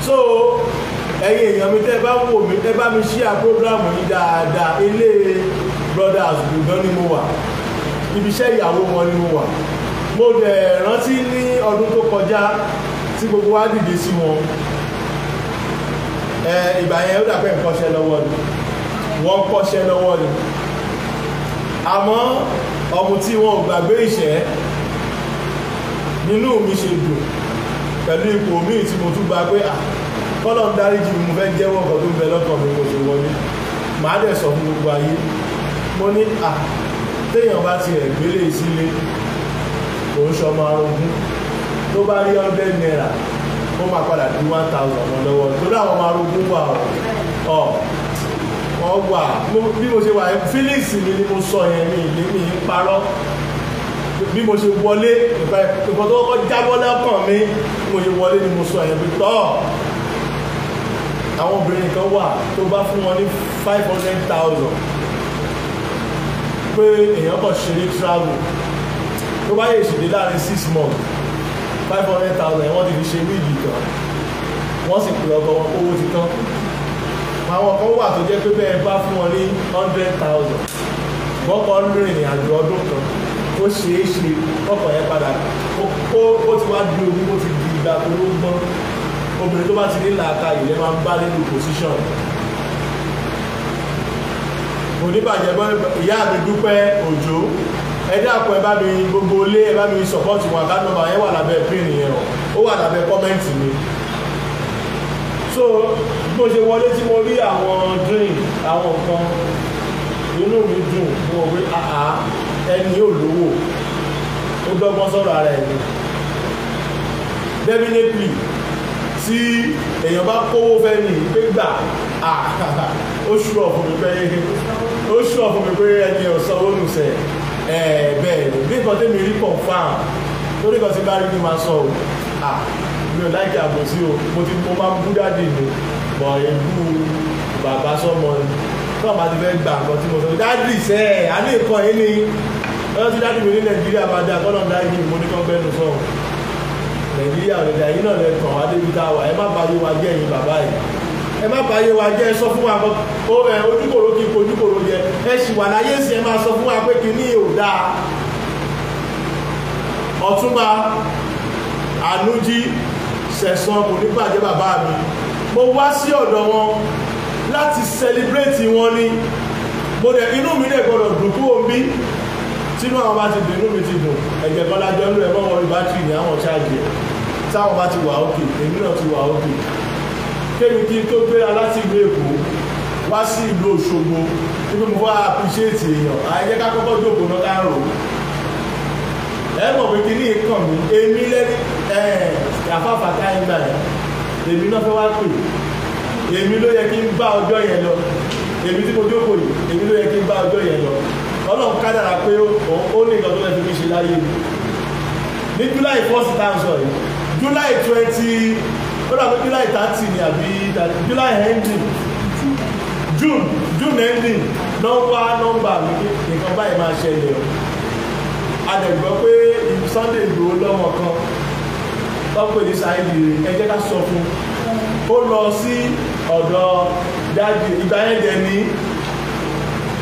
Speaker 2: so ẹ̀yin èèyàn mi tẹ́ bá wò mí tẹ́ bá mi ṣíà prógrámù yìí dáadáa ilé brothers Àdùgán ni mo wà ibi iṣẹ́ ìyàwó wọn ni mo wà mo dẹ̀ rántí ní ọdún tó kọjá tí gbogbo wa dìde sí wọn ìgbà yẹn ó dàpẹ́ nǹkanṣẹ́ lọ́wọ́ ni wọ́n kọ́ṣẹ́ lọ́wọ́ ni àmọ́ ọmọ tí wọn ò gbàgbé ìṣẹ́ nínú mi ṣe dùn pẹ̀lú ipò míì tí mo tún gba pé kọ́lọ̀ ń dáríjì mo fẹ́ jẹ́wọ́ ọkọ̀ tó ń bẹ lọ́kàn mi mo ṣe wọlé màá dẹ̀ sọ fún gbogbo ayé mo ní téèyàn bá ti ẹ̀gbélé sílé kò ń ṣọmọ arogún tó bá rí 100 naira ó máa padà di 1000 wọn lọ́wọ́ tó dáwọn ọmọ arogún wà wọ́n wà bí mo ṣe wà Felix mi ni mo sọ yẹn mi ìlé mi ń parọ́ bí mo ṣe wọlé nǹkan tó kọ́kọ́ jábọ́ lọ́kàn mi bí mo ṣe wọlé ni mo sọ yẹn pé tọ́ àwọn obìnrin kan wà tó bá fún wọn ní 500,000 pé èèyàn kàn ṣeré travel tó bá yẹ ìṣèdè láàrin 6 months 500,000 wọ́n ti fi ṣe wíìgì kan wọ́n sì pè ọkọ̀ owó ti tán àwọn kan wà tó jẹ́ pé bẹ́ẹ̀ bá fún wọn ní 100,000 bọ́kọ̀ rìnrìn àjò ọdún kan ó ṣeé ṣe ọkọ̀ yẹn padà ó ti wá di omi ó ti di ìgbà tó ló gbọ́n obìnrin tó bá ti ní làákà ìlẹ́ máa ń bá nínú position oníbàjẹ́ ìyá mi Dúpẹ́ Òjó ẹjẹ́ àpò ẹ bá mi gbogbo ilé ẹ bá mi support wọn àká nọ́mbà yẹn wà lábẹ́ pin yẹn ó wà lábẹ́ kọ́mẹ́ǹtì mi so bó ṣe wọlé tí mo rí àwọn drink àwọn nǹkan inú mi dùn mo wí ẹni yóò lówó ó dọ́gbọ́n sọ̀rọ̀ ara ẹ̀ ni definitely tí èèyàn bá kówó fẹ́ ní pé gbà ó ṣùrọ̀ fún mi pé ẹni ọ̀sán ó nùsẹ̀ bẹ́ẹ̀ ni bí nǹkan tẹ́mi rí confam torí kan tí bá rí ní máa sọ ò mi ò láìkí àbòsí o mo máa ń bú dáàdì mi bọ̀ ẹ̀bú bàbá sọ́mọ ni tó àmà ti fẹ́ gbà nǹkan tí mo sọ dáàdì sẹ́ ẹ̀ á ní nǹkan yìí ni ọjọ́ tí dáàdì mi ní nàìjíríà máa dá kọ́nà dáàdì mo ní kán gbẹ́nu sọ nàìjíríà ọ̀rẹ́dà yìí náà lẹ kàn wá débi tá a wà ẹ má bàyé wa jẹ́ ẹ̀yin bàbá yìí ẹ má bàyé wa jẹ́ ẹ sọ fún wa ojúkòrò kí n kò ojúkòrò jẹ ẹ sì wà láyé sí ẹ máa sọ fún wa pé kìíní ò dáa Ọ̀túnba Ànújí Sẹ̀san kò ní bàjẹ́ bàbá mi mo wá sí ọ̀dọ̀ wọn láti celebrate wọn ni mo dẹ̀ inú mi dẹ̀ gbọ́dọ̀ dùn kúrò ń bí tínú àwọn bá ti dùn inú mi ti dùn ẹ̀jẹ̀ kọ́lájọ́ ń lò ẹ̀mọ́ wọn rí bátìrì ní àwọn ṣáàjì ẹ̀ táwọn bá ti wà òkè èmi náà ti wà òkè kémi kí n tó gbéra láti ìlú Èkó wá sí ìlú Òṣogbo níbi mo wá appreciate èèyàn àyẹ́ ká kọ́kọ́ jókòó náà ká rò ẹ mọ̀ pé kí ní ìkàn mi èmi lẹ́ni àfáfà táyé gbà yẹn èmi náà fẹ́ wá pè èmi ló yẹ kí n bá ọjọ́ yẹn lọ èmi tí mo jókòó yìí èmi ló yẹ kí n bá ọjọ́ yẹn lọ Ọlọ́run kádàrá pé ó ní nǹkan tó lẹ́ fi mí ṣe láyé mi ní July 1st tá à ń sọ yìí July 20 ó dà pé July 30 ni àbí July ending June ending nọ́mbà mi nǹkan báyìí máa ṣẹlẹ̀ o adẹ̀gbọ́ pé Sunday Igboho lọ́wọ́ kan tọ́pọ̀ ní sáìdì rẹ̀ ẹ jẹ́ ká sọ fún ó lọ sí ọ̀dọ̀ dájú ìgbà yẹn jẹ́ ní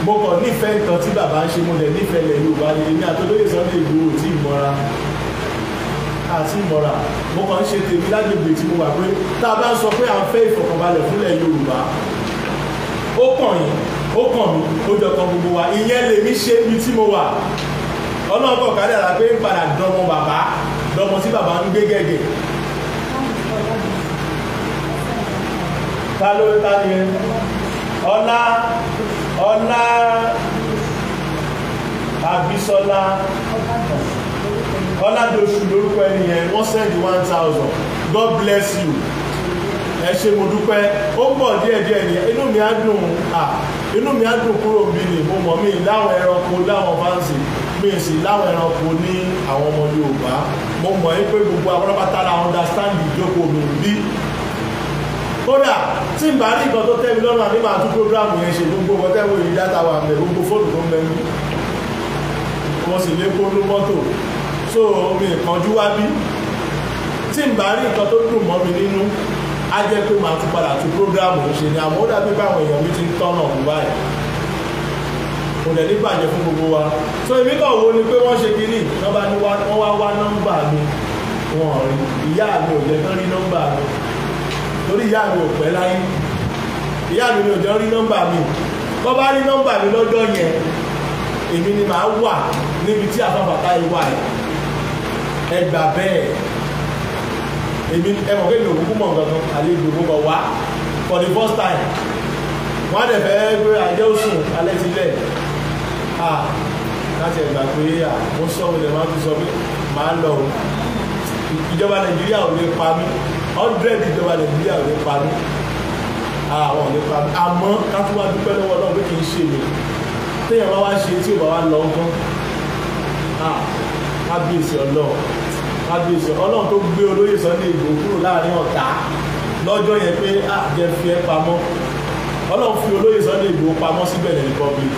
Speaker 2: mo kàn nífẹ̀ẹ́ nǹkan tí bàbá ń ṣe mo dẹ̀ nífẹ̀ẹ́ lẹ̀ Yorùbá ní èmi àtolóyè Sunday Igboho tí ìmọ̀ra àti ìmọ̀ra mo kàn ń ṣe tèmi lágbègbè tí mo wà pé tá a bá sọ pé à ń fẹ́ ìfọ̀kànbalẹ̀ fúnlẹ̀ Yorùbá ó kàn yín ó kàn mí ó jọ kan gbogbo wa ìyẹn lèmi ṣe ibi tí mo wà ọlọ́pọ̀ kádàrá pé ń padà dọmọ bàbá dọmọ tí bàbá ń gbé gẹ́gẹ́ ta ló ta ni ọlá Abísọ́lá Ọládòṣù lórúkọ ẹnìyẹn wọ́n sẹ́ndì 1000 God bless you ẹ ṣé mo dúpẹ́ ó pọ̀ díẹ̀díẹ̀ ni inú mi á dùn kúrò bí ni mo mọ̀ mí láwọn ẹranko láwọn fáǹsì mi sì láwọn ẹranko ní àwọn ọmọ Yorùbá mo mọ̀ ẹ́ pé gbogbo akọ́lọ́pátá la understand ìjókòó mi bí kódà tí n bá rí nǹkan tó tẹ́ mi lọ́rùn àní máa tún prógrámù yẹn ṣe gbogbo ọmọ tẹ́wọ́ yìí dátà wà mẹ́ gbogbo fóònù tó ń bẹ mí wọ́n sì lé kólú mọ́tò so mi ìkànjú wá bí tí n bá rí nǹkan tó dùn mọ́ mi nínú á jẹ́ pé màá tún padà tún prógrámù ṣe ni àmọ́ ó dàbí báwọn èèyàn mi ti ń tọ́nà kú báyìí kò dẹ̀ ní bàjẹ́ fún gbogbo wa so èmi kàn wo ni pé wọ́n ṣe kiri wọ́n wá wá nọ́mbà mi wọ́n rí ìyá mi ò jẹ́ kán rí nọ́mbà mi torí ìyá mi ò pẹ́ láyé ìyá mi ò jẹ́ rí nọ́mbà mi bọ́ bá rí nọ́mbà mi lọ́jọ́ yẹn èmi ni màá wà níbi tí àfàfàtà yìí wà ẹ gbà bẹ́ẹ̀ èmi ẹmọ̀ pé mi ò kúkú mọ̀ nǹkan àlejò gbogbo wá for the first time wọ́n á dẹ̀ fẹ́ gbé ajẹ́ òsùn alẹ́ ti lẹ̀ láti ẹ̀gbà pé mo sọ ilẹ̀ máa tún sọ pé máa lọ ìjọba Nàìjíríà ò lè pa mí 100 ìjọba Nàìjíríà ò lè pa mí àwọn ò lè pa mí àmọ́ ká tún wá dúpẹ́ lọ́wọ́ náà pé kì í ṣe mi téèyàn bá wá ṣe tí ò bá wá lọ gán kábíyèsí Ọlọ́run tó gbé olóyè Sunday Igboho kúrò láàrin ọ̀tá lọ́jọ́ yẹn pé jẹ́ fi ẹ́ pamọ́ Ọlọ́run fi olóyè Sunday Igboho pamọ́ sí Benin Republic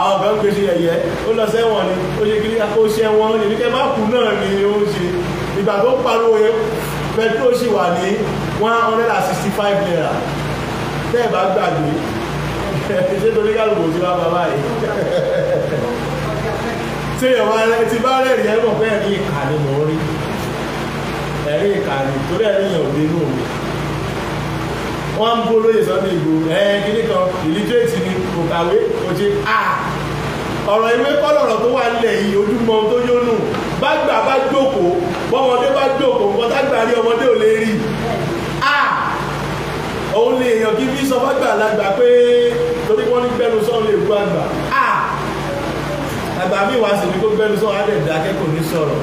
Speaker 2: àwọn kan gbé ṣe yẹ̀yẹ́ ó lọ sẹ́wọ̀n ni ó ṣe kiri ó ṣe wọn ní kẹ́ má kú náà ni ó ń ṣe ìgbà tó pariwo yẹn petrol ṣì wà ní 165 naira tẹ́ ẹ̀ bá gbàgbé ṣé torí kálukú ti wá bàbá yìí tí èèyàn ti bá rẹ̀ rí ẹ̀ mọ̀ pé ẹ̀rí ìkà ni mò ń rí ẹ̀rí ìkà ni torí ẹ̀rí yẹn ò dé nù mí wọ́n ń bó lóye Sunday Igboho kíní kan ìlítírèsì ni kò kàwé kò ṣe ọ̀rọ̀ ìwé kọ́lọ̀rọ̀ tó wà nílẹ̀ yìí ojúmọ́ tó yónú bá gbà bá jókòó bọ́mọdé bá jókòó nǹkan tágbà rí ọmọdé ò lè rí èèyàn kí fi sọ fọ́gbà àgbà pé torí wọ́n ní gbẹ́nu sọ́ọ̀ lè gbọ́ àgbà àgbà mi wá sí ní kó gbẹ́nu sọ́ọ̀ á lè dá akẹ́kọ̀ọ́ ní sọ̀rọ̀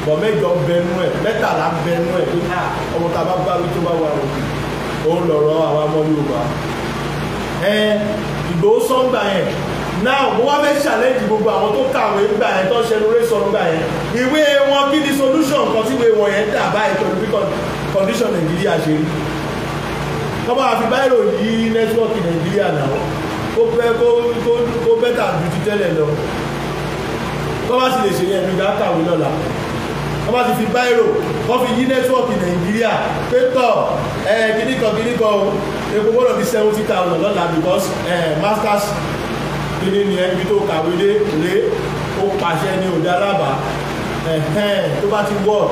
Speaker 2: bọ̀ mẹ́jọ bẹnu ẹ̀ mẹ́tàlá bẹnu ẹ̀ pé ọmọ tá a bá bá wí tó bá wà ó lọ̀rọ̀ àwọn ọmọ Yorùbá Ìgbòho sọ́ngbà yẹn now mo wá fẹ́ challenge gbogbo àwọn tó kàwé gbà yẹn tó ṣẹnu rẹ̀ sọ̀rọ̀ gbà yẹn ìwé wọn kí ni solution kan tí ìwé wọn yẹn dà báyìí pẹ̀lú bí condition Nàìjíríà ṣe rí kọ́ bá fi báyìí yí nẹ́tíwọ́ọ̀kì Nàìjíríà náà kó bẹ́tà ju ti tẹ́lẹ̀ lọ kọ́ bá sì lè ṣe yẹn nígbà kàwé lọ́la kọ́ bá ti fi báyìí kọ́ fi yí nẹ́tíwọ́ọ̀kì Nàìjíríà pé tọ̀ kìnnìkan epo gbọ́dọ̀ fi 70,000 lọ́la because masters kìíní ni ẹni tó kàwé lé ó pàṣẹ ní òdá alábà tó bá ti wọ́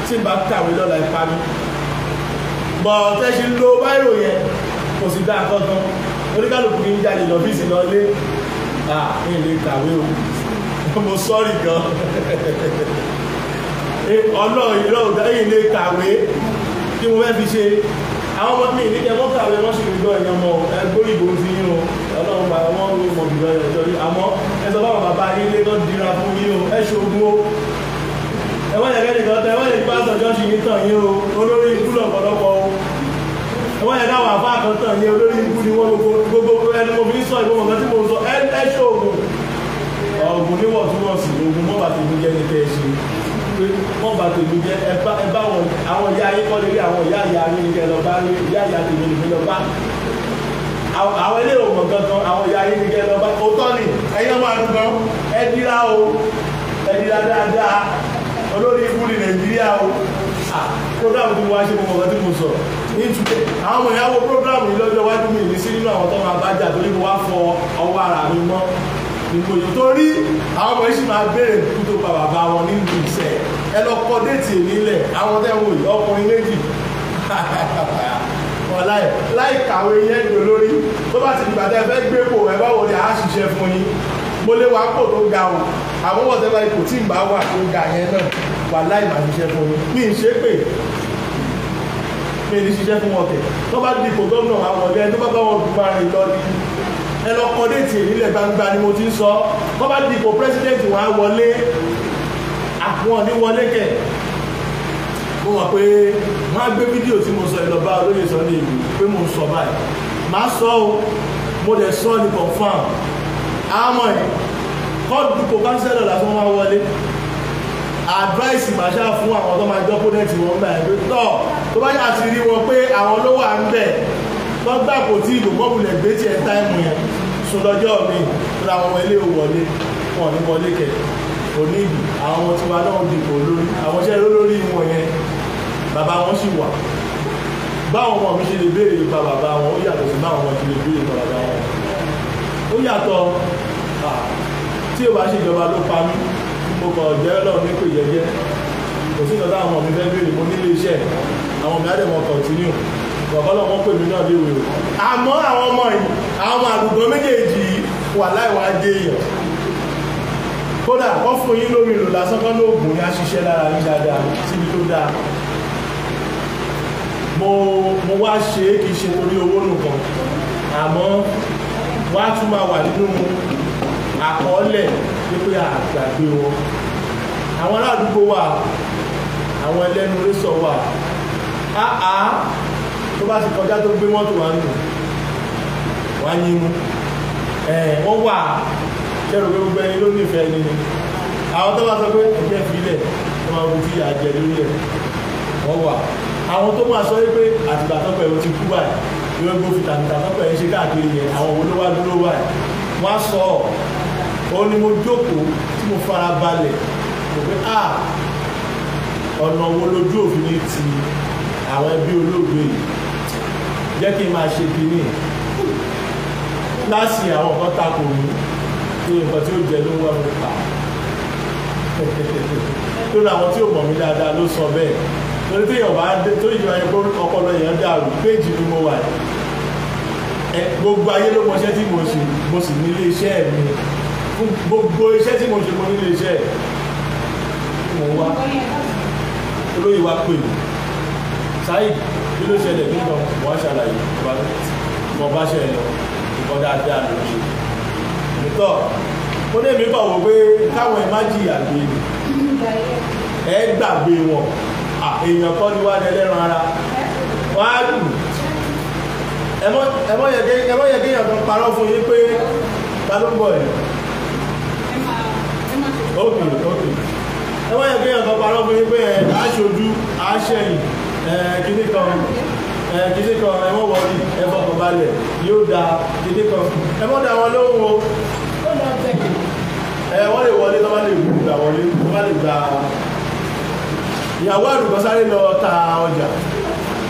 Speaker 2: tí bá kàwé lọ́la ìparí bọ̀ tẹ́ṣí ló báyìí yẹn kò sì dá kankan oníkàlùkù ní jáde lọ́fíìsì lọlé ní ilé kàwé o mo sọ́rì gan ọlọ́run ìrọ̀ òdá yìí lè kàwé tí mo fẹ́ fi ṣe àwọn ọmọ mi nígbà wọ́n kàwé wọ́n sì gbọ́ ẹ̀yàn mọ́ ẹgbórígbò ti yín o ọlọ́run bá wọ́n ló mọ̀ jùlọ ẹ̀jọ́ rí àmọ́ ẹsọ bá bàbá yín lé tó dira fún yín o ẹ ṣogun o ẹwọ́n yẹn kẹ́ni kan tẹ ẹwọ́n yẹn bá sọ̀jọ́ sí yín tàn yín o olórí ikú lọ̀pọ̀lọpọ̀ o ẹwọ́n yẹn káwọn àfáà kan tàn yín olórí ikú ni wọ́n gbogbo ẹni mo fi ń sọ ìbomọ̀ kan tí mo sọ ẹ ṣogun ọ̀gùn níwọ̀ntúnwọ̀nsì ogun mọ́ bàtí ìlú jẹ́ ní kẹ́ ẹ ṣe wọ́n bá tèmi jẹ́ ẹ bá wọn àwọn ìyá ayé kọ́ lórí àwọn ìyá ìyá ayé nìkẹ́ lọ bá ìyá ìyá tèmi nìkẹ́ lọ bá àwọn ilé òmò gangan àwọn ìyá ayé nìkẹ́ lọ bá òótọ́ ni ẹ̀yẹ́ máa dùn gan ẹ dira o ẹ dira dáadáa olórí ikú ní Nàìjíríà o program tí mo wá ṣe mo mọ̀ tí mo sọ ní ìtúkẹ́ àwọn ọmọ ìyàwó program yìí lọ́jọ́ iwájú mi ní sí nínú àwọn tó máa bá jà torí mo wá fọ ọwọ́ ara mi mọ́ ìgbòyò torí àwọn ọmọ ìṣì máa béèrè kú tó pa bàbá wọn nínú ìṣẹ́ ẹ lọ kọ déètì nílẹ̀ àwọn tẹ́wọ̀ yìí ọkùnrin méjì láì kàwé yẹn dò lórí tó bá ti dìgbà tẹ́ fẹ́ gbé pò ẹ bá wọlé á ṣiṣẹ́ fún yín mo lè wá pò tó ga o àwọn wọ́n tẹ́lá ipò tí ń bá wà tó ga yẹn náà wà láì máa ṣiṣẹ́ fún yín mi ń ṣe pé mi ní ṣiṣẹ́ fún wọn kẹ̀ tó bá dìbò gómìnà àwọn ọ̀dẹ́ tó bá bá wọn dùn bá rìn lọ ní ẹ lọ kọ déètì nílẹ̀ gbangba ni mo ti ń sọ wọ́n bá dìbò pírẹsidẹ́ǹtì wọn á wọlé àwọn ní wọlé kẹ̀ mo mọ̀ pé wọ́n á gbé fídíò tí mo sọ ìlọ́ba olóyè sọ ní ìlú pé mo ń sọ báyìí máa sọ o mo dẹ̀ sọ ní confam àmọ́ ẹ̀ kọ́ dìbò kánsẹ́lọ̀ làtọ́ wọn wọlé advice ìbáṣá fún àwọn tó máa jọ́ pónẹ́tì wọn gbà ẹ̀ pé tọ́ tó bá yà sí rí wọn pé àwọn ló wà ń bẹ̀ wọ́n gbà kò tí ìlú mọ́bùlẹ̀ gbé tí ẹ táìmù yẹn sún lọ́jọ́ mi tó ra àwọn ilé wọlé wọn ní wọlé kẹ òní ìlú àwọn tiwa náà dìbò lórí àwọn iṣẹ́ lórí wọn yẹn bàbá wọn sì wà báwọn ọmọ mi ṣe lè béèrè nípa bàbá wọn ó yàtọ̀ sí báwọn ọmọ ṣe lè béèrè nípa bàbá wọn ó yàtọ̀ tí ò bá ṣèjọba ló pa mí mo kàn jẹ́ lọ́ọ̀ nípò yẹyẹ kò sí ìtọ́jú àwọn ọmọ mi fẹ́ béèrè mo nílé iṣẹ́ àwọn mi á dẹ̀ mọ́ kọ̀ntínú ọ̀pọ̀lọpọ̀ wọ́n pè mí náà léwe o àmọ́ àwọn ọmọ yìí àwọn ọmọ àgùntàn méjèèjì wà láìwá dé èèyàn kódà wọ́n fún yín lómi lò lásán kan lóògùn ní aṣiṣẹ́ lára yín dáadáa síbi tó dáa mo wá ṣe é kì í ṣe torí owó nìkan àmọ́ wọ́n á tún máa wà nínú àkọọ́lẹ̀ pípé àgbàgbé wọn àwọn aládùúgbò wà àwọn ẹlẹ́nu rẹ́sọ̀ wà tó bá ti kọjá tó gbé mọ́tò wá nù wá yínú wọ́n wà kẹrù pé gbogbo ẹni ló nífẹ̀ẹ́ ni àwọn tó bá sọ pé ẹgbẹ́ fílẹ̀ tó máa bú tí àjẹ lórí ẹ̀ wọ́n wà àwọn tó máa sọ pé àtìgbà tọ́pẹ̀ ẹ̀rọ ti kú báyìí yóò gbó fìtàmìtà tọ́pẹ̀ ẹ̀ ṣe káàkiri yẹn àwọn olówó dúró báyìí wọ́n á sọ ọ́ ní mo jókòó tí mo fara balẹ̀ mo pé ọ̀nà wo lójú òfin ní ti àwọn ẹbí olóògbé yìí jẹ́ kí n máa ṣe kìíní láti àwọn kan tako mi ní nǹkan tí ó jẹ ló wà ní pa tó ní àwọn tí ò mọ̀ mí dáadáa ló sọ bẹ́ẹ̀ torí tí èèyàn bá tó ìjọba yẹn ọpọlọ èèyàn dàrú péjì ni mo wà gbogbo ayé ló mọṣẹ́ tí mo ṣe mo sì ní ilé iṣẹ́ mi fún gbogbo iṣẹ́ tí mo ṣe mo ní ilé iṣẹ́ mo wá olóyè wa pè mí sáyid kí ló ṣẹlẹ̀ nígbà wọ́n ṣàlàyé mo bá ṣe lọ nǹkan dáadáa ló ṣe nítọ́ ó ní èmi kàn wò pé káwọn ẹ má jìyà gbé ni ẹ gbàgbé wọn èèyàn kọ́ ni wá lẹ́lẹ́ran ara wọ́n á dùn ẹ mọ́ yẹ kéèyàn kan parọ́ fún yín pé ta ló ń bọ̀ ẹ̀ ok ẹ mọ́ yẹ kéèyàn kan parọ́ fún yín pé aṣojú aṣẹ́yìn kíní kan ẹ̀wọ̀n wọlé ẹ̀fọ́ kan balẹ̀ yóò da kíní kan ẹ̀wọ̀n da wọn lóhùn o wọ́n lè wọlé tó bá lè gbà wọlé tó bá lè gba ìyàwó àdùkọ́ sáré lọ ta ọjà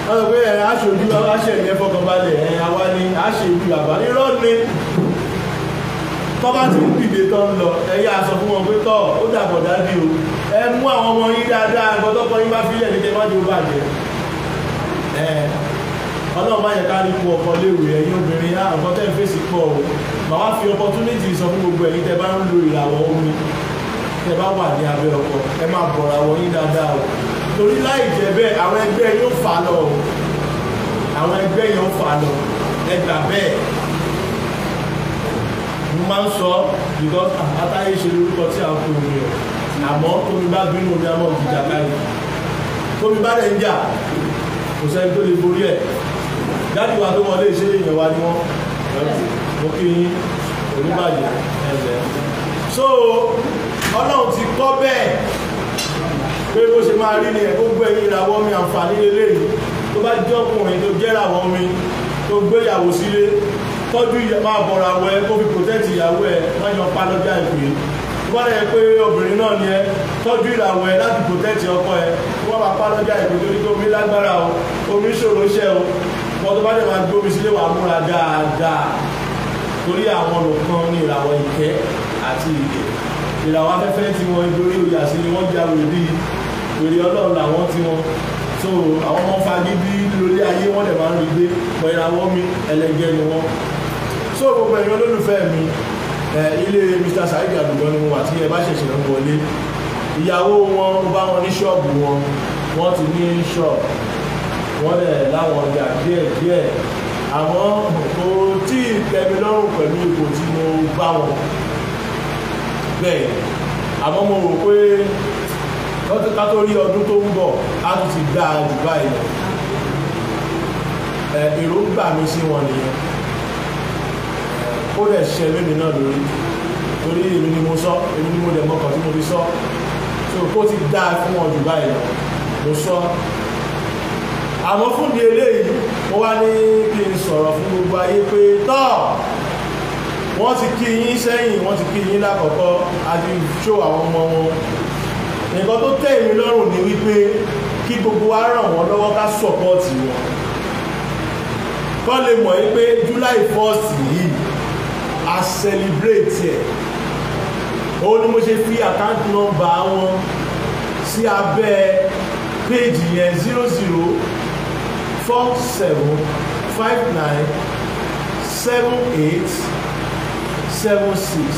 Speaker 2: wọ́n sọ pé aṣojú aṣẹ́yìn ẹ̀fọ́ kan balẹ̀ àwa ni aṣèjú àbá irọ́ ni tọ́ bá ti ń dìde tán lọ ẹ̀yà sọ fún wọn pé tọ́ ó dàbọ̀ dájú o ẹ mú àwọn ọmọ yín dáadáa nǹkan tọ́kọ yín bá fílẹ̀ ní kẹ́ má jẹ́ ó bàjẹ́ ọlọ́run má yẹ ká rí kú ọkọ léwu ẹ̀yin obìnrin nǹkan tẹ́ ń fèsì pọ̀ o mà wá fi opportunity sọ fún gbogbo ẹ̀yin tẹ́ bá ń lo ìràwọ̀ omi tẹ́ bá wà ní abẹ́ ọkọ ẹ máa bọ̀ra wọ yín dáadáa o torí láì jẹ́ bẹ́ẹ̀ àwọn ẹgbẹ́ yóò fà lọ o àwọn ẹgbẹ́ yóò fà lọ ẹ gbà bẹ́ẹ̀ mo máa ń sọ because àtàyè ṣe lórúkọ tí a ń pè omi o àmọ́ tómi bá bínú omi àmọ́ òjìjà káyọ̀ tómi bá dẹ̀ ń jà kò sẹ́ni tó lè borí ẹ̀ jáde wa tó wọlé ìṣe èèyàn wa ni wọ́n mo kí yín oníbàjẹ́ ẹ̀lẹ́ so ọlọ́run ti kọ́ bẹ́ẹ̀ pé bó ṣe máa rí ni ẹ̀ gbogbo ẹ̀yìn ìràwọ̀ mi àǹfààní lélẹ́yìn tó bá jẹ́ ọkùnrin tó jẹ́ ìràwọ̀ mi tó gbé ìyàwó sílé tọ́jú máa bọ̀rọ̀ àwọ̀ ẹ kó fi protect ìyàwó ẹ wọ́n yọ pa lọ́jà ìpè wọ́n rẹ̀ pé obìnrin náà ni ẹ tọ́jú ìràwọ̀ ẹ láti protect ọkọ ẹ wọ́n máa pa lọ́jà ìpè torí pé omi lágbára o omi ṣòro ṣẹ́ o wọ́n tó bá dẹ̀ máa gbé omi sílé wàá múra dáadáa torí àwọn nǹkan ní ìràwọ̀ ìkẹ́ àti ìgè ìràwọ̀ afẹ́fẹ́ tí wọ́n dorí oyà sí ni wọ́n já wèrè bíi wèrè ọlọ́run làwọn tí wọ́n so àwọn ọmọ fagídí lórí ayé wọ́n dẹ̀ máa ń rí gbé pọ̀ ìràwọ̀ mi ẹlẹgẹ́ ni wọ́n so gbogbo ẹ̀yin olólùfẹ́ mi ilé Mr. Saheed Adugan ni mo wà tí ẹ bá ṣẹ̀ṣẹ̀ ń wọlé ìyàwó wọn bá wọn ní ṣọ́ọ̀bù wọn ti ní ṣọ́ọ̀bù wọ́n dẹ̀ láwọn ọjà díẹ̀ àmọ́ kò tí ì tẹ́mi lọ́rùn pẹ̀lú ipò tí mo bá wọn bẹ́ẹ̀ àmọ́ mo rò pé ká tó rí ọdún tó ń bọ̀ á tún ti dáa jù báyìí lọ èròǹgbà mi sí wọn nìyẹn ó dẹ̀ ṣe lómi náà lórí torí èmi ni mo sọ èmi ni mo dẹ̀ mọ́kàn tí mo fi sọ so kó ti dáa fún wọn jù báyìí lọ mo sọ àmọ́ fún di eléyìí mo wá ní kí n sọ̀rọ̀ fún gbogbo ayé pé tọ́ wọ́n ti kí yín sẹ́yìn wọ́n ti kí yín lákọ̀ọ́kọ́ àti ṣó àwọn ọmọ wọn nǹkan tó tẹ́ èmi lọ́rùn ni wípé kí gbogbo wa ràn wọ́n lọ́wọ́ ká sọ̀pọ́ọ̀tì wọn kọ́ lè mọ̀ wípé July 1st yìí a celebrate ẹ̀ òun ni mo ṣe fi account number wọn sí abẹ́ péjì yẹn 0047597876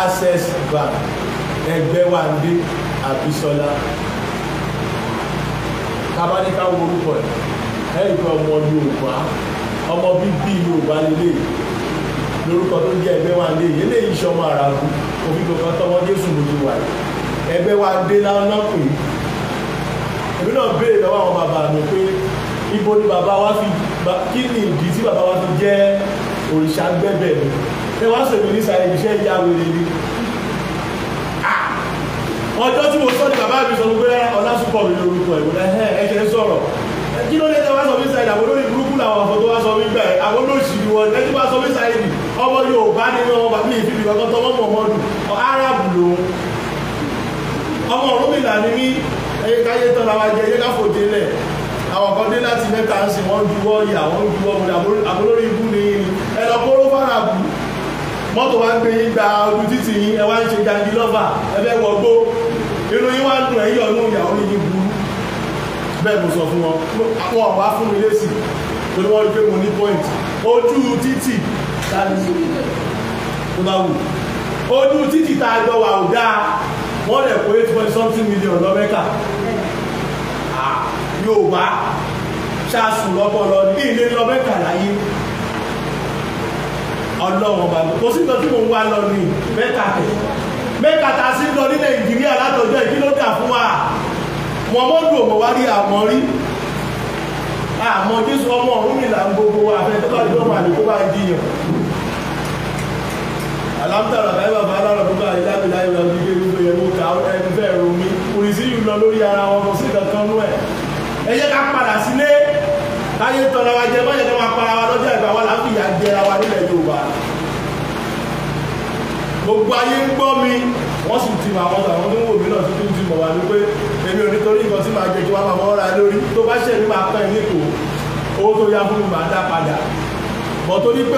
Speaker 2: Access Bank Ẹgbẹ́wándé Àbísọ́lá kábáníká wo orúkọ ẹ̀ ẹ̀yìn ọmọ Yorùbá ọmọ bíbí Yorùbá lélẹ̀ lórúkọ tó jẹ́ Ẹgbẹ́wándé yìí eléyìí sọmọ àràbù òfin kankan tọmọ Jésù lójú wa Ẹgbẹ́wándé láwọn náà pè é èmi náà béèrè lọ́wọ́ àwọn bàbá mi pé ibo ni bàbá wa fi kí ni ìdí tí bàbá wa fi jẹ́ òrìṣà gbẹ́bẹ̀ mi ẹ wá sèmi ní sàyè iṣẹ́ ìyá wèrè ni ọjọ́ tí mo sọ ní bàbá mi sọ pé Ọlásùpọ̀ mi lórúkọ ìwòlá ẹ̀ṣẹ̀ sọ̀rọ̀ kí ló dé tẹ́ wá sọ mí sáyé àwọn olórí burúkú làwọn àfọ tó wá sọ mí bẹ́ẹ̀ àwọn olóòṣì ni wọn ẹni bá sọ mí sáyé nì ọmọ Yorùbá ni wọn bàbá mi ìfìbì kankan tọmọ mọ̀mọ́dù Árábù lòun ọmọ Ọ̀rúnmìlà ni mí ẹyẹ káyé tán làwọn jẹ ẹyẹ káfò délẹ̀ àwọn kan dé láti mẹ́ta ń sìn wọ́n juwọ́ ìyà wọ́n juwọ́ àbólórí ibú ni ẹ lọ kóró fárabù mọ́tò wá ń gbé yín gba ojú títì yín ẹ wá ń ṣe jangi lọ́fà ẹ fẹ́ wọgbó inú yín wá ń dùn ẹ̀yìn ọ̀nù ìyàwó ní yín burú bẹ́ẹ̀ mo sọ fún wọn wọn wá fún mi lésì torí wọ́n rí pé mo ní point ojú títì tó bá wù ojú títì tá a gbọ́ wà ò dáa wọ́n lẹ̀ kó 8.something million lọ Mẹ́kà Yorùbá ṣáàsùn lọ́pọ̀lọ́ ní ilé lọ Mẹ́kà láyé ọlọ́wọ́n bá kò sí nǹkan tí mò ń wá lọ ní mẹ́ka tá a sí lọ ní Nàìjíríà látọjọ́ ìdí ló dà fún wa mọ́mọ́dù òmò wá rí àmọ́ rí àmọ́ Jésù ọmọ ọ̀run mi là ń gbogbo àfẹ́ tó bá rí ọmọ àlè tó bá ń jiyàn alámtàrà láì bàbá aláàrọ̀ tó bá rí láti láì lọ sí gbogbo yẹn mo kà ẹni bẹ́ẹ̀ ro mi òrìṣì yìí lọ lórí ara wọn kò sí kankan nú ẹ̀ ẹ jẹ́ ká padà sílé káyé tọ́ra wa jẹ bọ́jẹ̀ tó máa para wa lọ́jọ́ ìgbà wa láti ìyà jẹra wa nílẹ̀ Yorùbá gbogbo ayé ń gbọ́ mi wọ́n sì ti máa wọ́n tó ń wò mí náà tuntun ti mọ̀ wá ní pé èmi ò nítorí nǹkan tí màá jẹ kí wọ́n máa mọ́ ra lórí tó bá ṣẹ̀ ní máa pẹ́ nípò owó tó yá fún mi máa dá padà bọ̀ torí pé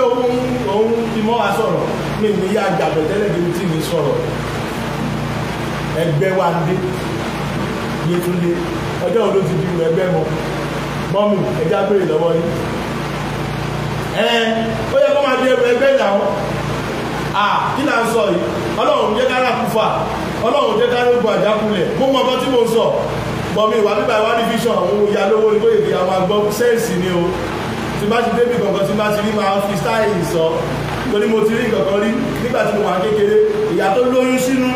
Speaker 2: òun ti mọ́ wa sọ̀rọ̀ mi ní yá àjàbẹ̀ tẹ́lẹ̀ níbi tí mi sọ̀rọ̀ ẹgbẹ́ wa ń dé Yétúndé ọjọ́ òun ló ti di ẹgbẹ́ mọ́ mọ́mí ẹjá bèrè lọ́wọ́ yìí ó yẹ kó máa di ẹgbẹ́ ìlànà kí là ń sọ yìí Ọlọ́run jẹ́ kára kúfà Ọlọ́run jẹ́ kára ogun àjákulẹ̀ mo mọ ọkọ tí mo ń sọ bọ̀mí ìwà bíbá ìwà ní vision àwọn ìyá lówó ní bóyè kí àwọn agbọ́ sẹ́ẹ̀sì ni o tí bá ti débi kankan tí bá ti rí máa fi stáìlì sọ torí mo ti rí kankan rí nígbà tí mo wà kékeré ìyá tó lóyún sínú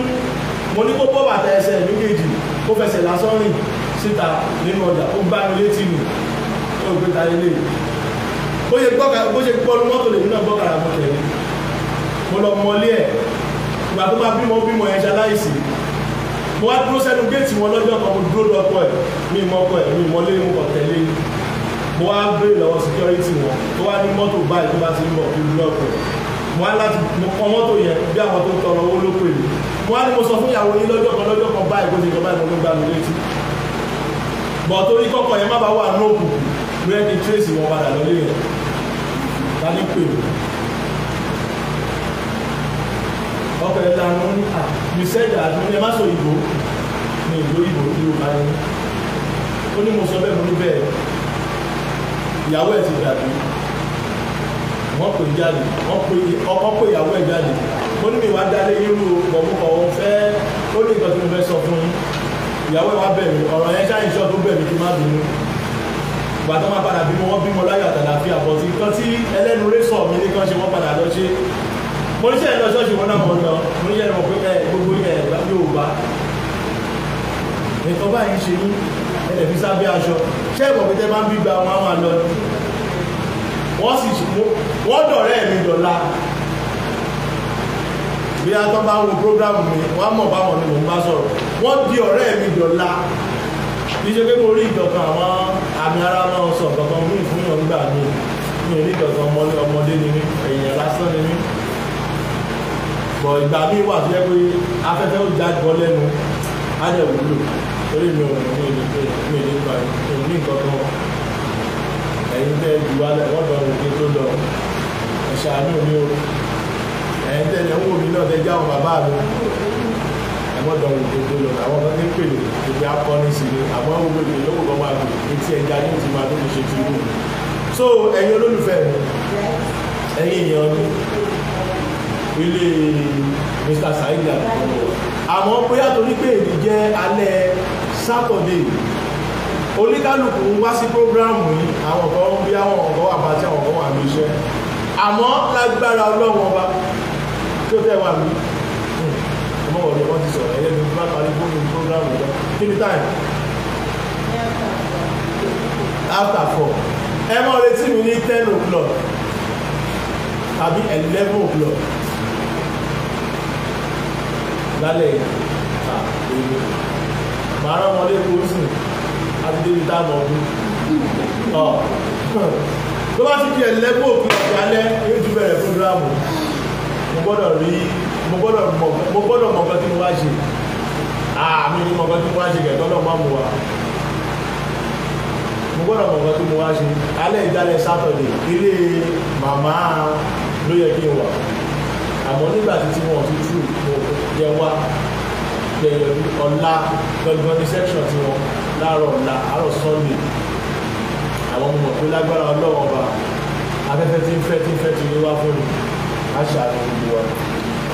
Speaker 2: mo ní kó bọ́ bàtà ẹsẹ̀ méjèèjì kó fẹsẹ̀ lásán rìn síta nínú ọjà ó gbá mi létí mi ó gbé ta ilé bó ṣe gbọ́nu mọ́tò lèmi náà gbọ́kàrà mọ́ tẹ̀lé mo lọ mọlé ẹ̀ ìgbà tó máa bímọ ẹ̀ ṣaláìsì mo wá dúró sẹ́nu géètì wọn lọ́jọ́ kan mo dúró lọ́pọ̀ ẹ̀ mi mọ́kọ̀ ẹ̀ mi mọ́lé mo kọ̀ tẹ̀lé mo wá gbé lọ́wọ́ security wọn tó wá ní mọ́tò báyìí tó bá ti ń bọ̀ kí lú lọ́pọ̀ mo wá láti kọ mọ́tò yẹn bí àwọn tó ń tọrọ owó ló pè mí mo wá ní mo sọ fún ìyàwó yín lọ́jọ́ kan báyìí kó ti jọ báyìí mo ló gbá mi létí bọ̀ torí kọ́kọ́ yẹn má bá wà ní òkùnkùn lóyẹ́ kí tracy wọn padà lọ́lé yẹn láti pè mí ọkọ̀ ẹ̀ta ní wọ́n ní you said that mo ní ẹ má sọ ìbò ní ìlú ìbò ìlú ayé ó ní mo sọ bẹ́ẹ̀ mo ní bẹ́ẹ̀ ìyàwó ẹ̀ ti dàbí wọ́n pè jáde ọkọ̀ pè ìyàwó ẹ̀ jáde mo ní mi wá dálé irú ọmọkọ̀ òun fẹ́ ó ní nǹkan tí mo fẹ́ sọ fún yín ìyàwó ẹ̀ wá bẹ̀ mí ọ̀rọ̀ yẹn ṣáà ìṣọ́ tó bẹ̀ mí kí má bínú ìgbà tó máa padà bímọ wọ́n bímọ láyọ̀ àtàlàfíà bọ̀ tí nǹkan tí ẹlẹ́nu rẹ́sọ̀ mi ní kan ṣe wọ́n padà lọ ṣe mo ní sẹ́yìn lọ ṣọ́ọ̀ṣì wọn náà mọ̀ lọ mo ní sẹ́yìn mọ̀ pé gbogbo yẹn ẹ̀gbá yóò bá nǹkan báyìí ṣe ní ẹ̀dẹ̀ fi sábẹ́ aṣọ ṣé ẹ̀gbọ́n mi tẹ́ máa ń bí gba wọn máa lọ wọ́n sì wọ́n dọ̀rẹ́ mi dọ̀la bí a tọ́ bá wo prógrámù mi wọ́n mọ̀ báwọn ni mò ń bá sọ̀rọ̀ wọ́n di ọ̀rẹ́ mi dọ̀la kì í ṣe pé mo rí ìdọ̀kan àwọn àmì ara náà sọ kankan mí fún yàn nígbà mi ò rí ìdọ̀kan ọmọdé ni mí èèyàn lásán ni mí bọ̀ ìgbà mi wà tó yẹ pé afẹ́fẹ́ ó já gbọ́ lẹ́nu á jẹ́ wúlò torí mi ò ní ìlú gba ìlú ní nǹkan kan ẹ̀yin tẹ́ jù wá lẹ̀ wọ́n dọ̀rùn kí tó lọ ẹ̀ṣàánú mi o ẹ̀yin tẹ́ ẹ̀ ń wò mí náà tẹ́ jáwọn bàbá mi ẹ̀wọ́n dọ̀rùn kí tó lọ àwọn ọmọ ní pèlè ìpè akọni sí ni àmọ́ gbogbo ìpè lówó kan máa gbé etí ẹja ní ti máa tó fi ṣe ti wù mí so ẹ̀yin olólùfẹ́ mi ẹ̀yin èèyàn mi ilé Mr. Saheed Àdùgún àmọ́ bóyá torí pé èdè jẹ́ alẹ́ Saturday oníkálùkù ń wá sí prógrámù yìí àwọn kan bí àwọn ọ̀gọ́ wà bá tí àwọn ọ̀gọ́ wà ní iṣẹ́ àmọ́ lágbára Ọlọ́run ọba tó tẹ́ wà mí ọmọ ọ̀rẹ́ wọ́n ti sọ̀rọ̀ ẹ̀yẹ́ mi bá parí fún mi prógrámù lọ kí ni time after 4 ẹ mọ́ retí mi ní 10 o'clock tàbí 11 o'clock lálẹ́ èyí màá rán ọmọdé kó sùn àti débi táàmù ọdún tó bá ti di 11 o'clock lálẹ́ yóò tún bẹ̀rẹ̀ fúndramù mo gbọ́dọ̀ mọ̀ nǹkan tí mo wá ṣe mi ní mọ̀ nǹkan tí mo wá ṣe kẹ̀kọ́ náà má mú wa mo gbọ́dọ̀ mọ̀ nǹkan tí mo wá ṣe alẹ́ ìdálẹ̀ Saturday ilé màmá ló yẹ kí n wà àmọ́ nígbà tí wọ́n ti tú mo jẹ wá jẹyọ ọ̀la gbọ̀ngàn ní section tí wọ́n láàárọ̀ ọ̀la àárọ̀ Sunday àwọn ọmọ pé lágbára Ọlọ́run ọba afẹ́fẹ́ tí ń fẹ́ ti ní wá fún mi aṣáájú gbogbo wa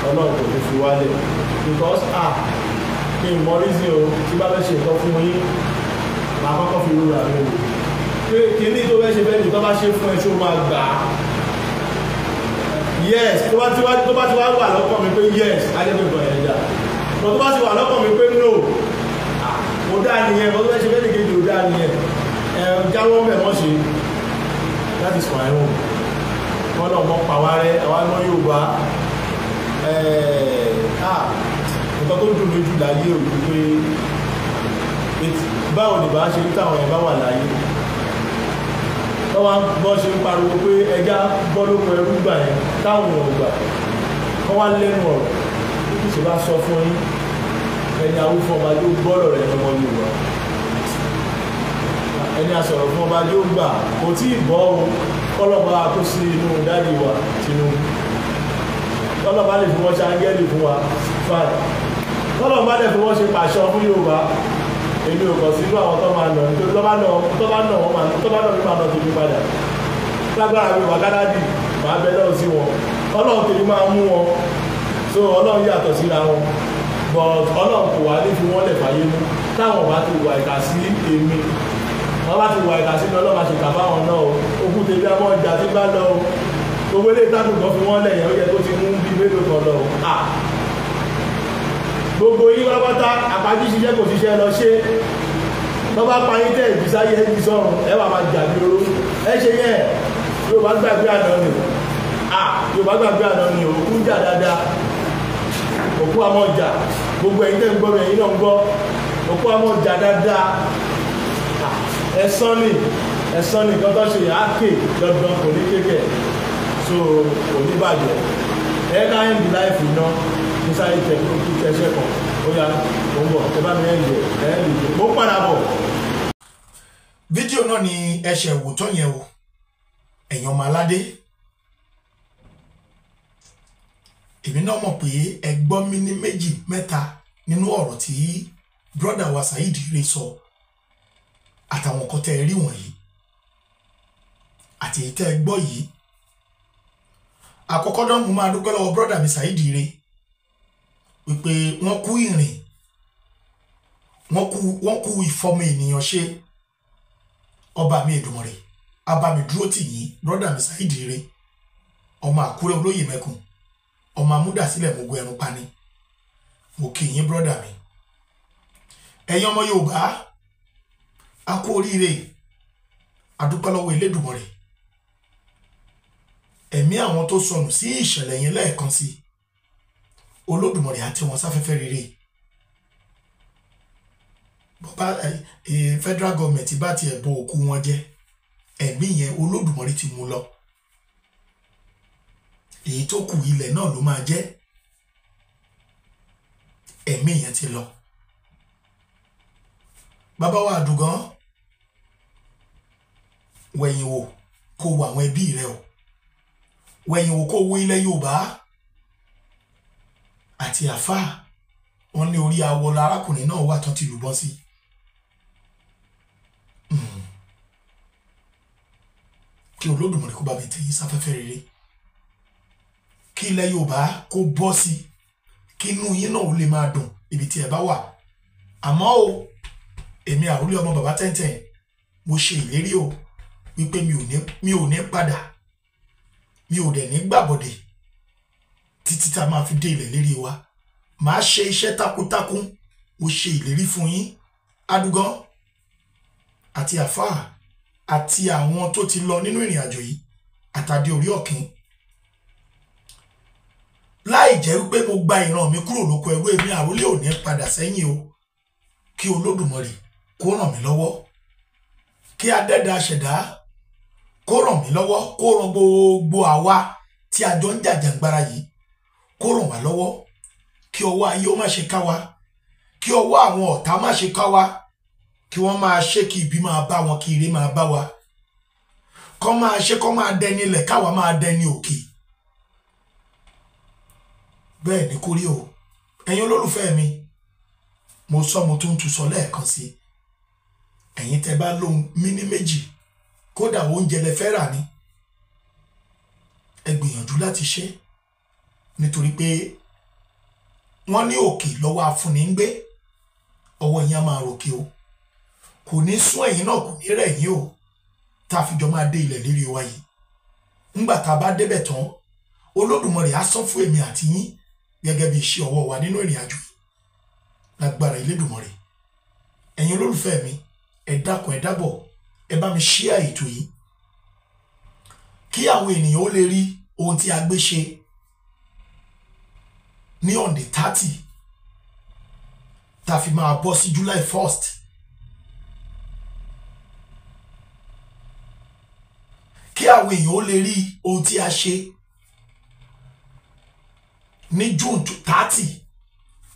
Speaker 2: Ọlọ́run kò ní fi wálẹ̀ because kí n mọ rízì o tí bá fẹ́ ṣe nǹkan fún yín máa kọ́kọ́ fi rúra mi o pé kíní tó fẹ́ ṣe fẹ́ ní tó bá ṣe fún ẹ ṣó máa gbà á yes tó bá ti wá wà lọ́kàn mi pé yes ajẹ́pẹ́ ìgbọ̀n yẹn dá tó bá ti wà lọ́kàn mi pé no mo dá nìyẹn mo tó fẹ́ ṣe fẹ́ nìkejì ò dá nìyẹn jáwọ́ mẹ́ wọ́n ṣe that is my own wọ́n náà mọ́ pàwárẹ́ àwọn ọmọ Yorùbá nǹkan tó dùn méjì láyé òjú pé báwo ni bá ṣe rí táwọn ẹ̀ bá wà láyé wọ́n bọ́ ṣe ń pariwo pé ẹja bọ́ lóko ẹrú gbà yẹn táwọn èèyàn gbà wọ́n wá lẹ́nu ọ̀rọ̀ ṣe bá sọ fún yín ẹni awúfọ́ ọba yóò gbọ́rọ̀ rẹ̀ lọ́mọ Yorùbá ẹni asọ̀rọ̀ fún ọba yóò gbà kò tí ì bọ́ o kọ́lọ́ba kó sí inú dáàdì wa Tinubu kọ́lọ́ba lè fi wọ́n ṣe áńgẹ́lì fún wa fine kọ́lọ́ba lè fi wọ́n ṣe pàṣọ fún Yorùbá èmi ò kàn sínú àwọn tó máa nà nítorí tó bá nà wọ́n máa nà tèmi padà lágbára mi wà gádàdì máa bẹ lọ́wọ́ sí wọn Ọlọ́run tèmi máa mú wọn so Ọlọ́run yàtọ̀ síra wọn but Ọlọ́run kò wá ní fi wọ́n lẹ̀ fàyè mú táwọn bá ti wà ìkà sí èmi wọ́n bá ti wà ìkà sí ní Ọlọ́run àti ìkà báwọn náà o okùn tèmi àwọn ọjà tí bá lọ o gbogbo ilé ìtàkùn kan fi wọ́n lẹ̀ yẹn ó yẹ kó ti mú bí mélòó kan lọ gbogbo yín pátápátá àpájí ṣiṣẹ́ kò ṣiṣẹ́ lọ ṣe tó bá pa yín tẹ́ ìbísáyé ẹbí sọ́run ẹ wà máa jà bí oró ẹ ṣe yẹn yóò bá gbàgbé àná ni yóò bá gbàgbé àná ni òkú ń jà dáadáa òkú àmọ́ jà gbogbo ẹ̀yin tẹ́ ń gbọ́ ẹ̀yin náà ń gbọ́ òkú àmọ́ jà dáadáa ẹ̀sán ni nǹkan tó ṣe àáké dandan kò ní kéèké so kò ní bàjẹ́ ẹ̀ ká ń di láìfì náà nísàlẹ̀ tẹ̀ ló kí tẹ̀sẹ̀ kan ó yá mo ń bọ̀ ẹ bá mi ẹ̀ lè mo ń padà bọ̀.
Speaker 1: fídíò náà ni ẹsẹ̀ wò tán yẹn o ẹ̀yin ọmọ aládé èmi náà mọ̀ pé ẹ gbọ́ mi ní méjì mẹ́ta nínú ọ̀rọ̀ tí brọ́dà wa Saheed Ire sọ àtàwọn nǹkan tẹ́ ẹ rí wọ̀nyí àti èyí tẹ́ ẹ gbọ́ yìí àkọ́kọ́ náà mo máa dúpẹ́ lọ́wọ́ brọ́dà mi Saheed Ire wípé wọ́n kú ìrìn wọ́n kú ìfọmọ ènìyàn ṣe ọba mi Èdùmàrè abami dúró tì yín brọ́dà mi Saheed Ire ọmọ Àkúrẹ́ olóyè mẹ́kùn ọmọ amúdàsílẹ̀ mogo ẹrun pani mo kí yín brọ́dà mi ẹ̀yin ọmọ Yorùbá a kú oríire adúpẹ́ lọ́wọ́ Elédùmarè ẹ̀mí àwọn tó sọnù sí ìṣẹ̀lẹ̀ yẹn lẹ́ẹ̀kan sí Olódùmarè àti wọn sáfẹ́fẹ́ rere bọ́bá federal government bá tiẹ̀ bọ òkú wọn jẹ́ ẹ̀mí yẹn Olódùmarè ti mú lọ èyí tó kù ilẹ̀ náà ló máa jẹ́ ẹ̀mí yẹn ti lọ bàbá wa Àdùgán wẹ̀yìn wò kó wo àwọn ẹbí rẹ o wẹ̀yìn wò kó wo ilẹ̀ Yorùbá àti àfáà wọn ní orí awọ arákùnrin náà wà tán ti lùbọ́n sí kí Olódùmarè kó bá mi tẹ̀yìn sáfẹ́fẹ́ rere kí ilẹ̀ Yorùbá kó bọ́ sí kí inú yín náà ó lè máa dùn ibi tí ẹ bá wà àmọ́ o èmi àrólé ọmọ bàbá tẹ́ntẹ́n mo ṣe ìlérí o wípé mi ò ní padà mi ò dẹ̀ ní gbàbọ̀dẹ̀ títí tá a máa fi dé ilẹ̀ lérí wa màá ṣe iṣẹ́ takuntakun mo ṣe ìlérí fún yín Àdùgán àti àfáà àti àwọn tó ti lọ nínú ìrìn àjò yìí àtàdé orí ọ̀kín láì jẹ́ wípé mo gba ìran mi kúrò lóko ẹrú èmi àrólé ò ní padà sẹ́yìn o kí Olódùmarè kó ràn mí lọ́wọ́ kí adẹ́dà ṣẹ̀dá kó ràn mí lọ́wọ́ kó ràn gbogbo àwa tí a jọ ń jàjàngbara yìí kó ràn wá lọ́wọ́ kí ọwọ́ ayé ó má ṣe ká wa kí ọwọ́ àwọn ọ̀tá má ṣe ká wa kí wọ́n máa ṣe kí ibi máa bá wọn kí ire máa bá wa kọ́ máa ṣe kọ́ máa dẹni ilẹ̀ káwa máa dẹni òkè bẹ́ẹ̀ ni kórí o ẹ̀yin olólùfẹ́ mi mo sọ mo tún tún sọ lẹ́ẹ̀kan sí ẹ̀yin tẹ́ bá lóhun mí ní méjì kódà oúnjẹ lẹ fẹ́ rà ní ẹ gbìyànjú láti ṣe nítorí pé wọ́n ní òkè lọ́wọ́ afúnni ń gbé ọwọ́ yẹn á máa ròkè o kò ní sún ẹ̀yin náà kò ní rẹ̀ yín o tá a fi jọ máa dé ilẹ̀ lérí wa yìí ńgbà tá a bá débẹ̀ tán Olódùmarè á san fún èmi àti yín gẹ́gẹ́ bí iṣẹ́ ọwọ́ wa nínú ìrìn àjò yìí lágbára Elédùmarè. Ẹ̀yin olólùfẹ́ mi, ẹ dákun ẹ dábọ̀ ẹ bá mi share ètò yìí kí àwọn ènìyàn ó lè rí ohun tí a gbé ṣe ní on the 30 tá a fi máa bọ́ sí July 1st. Kí àwọn èèyàn ó lè rí ohun tí a ṣe ní June 30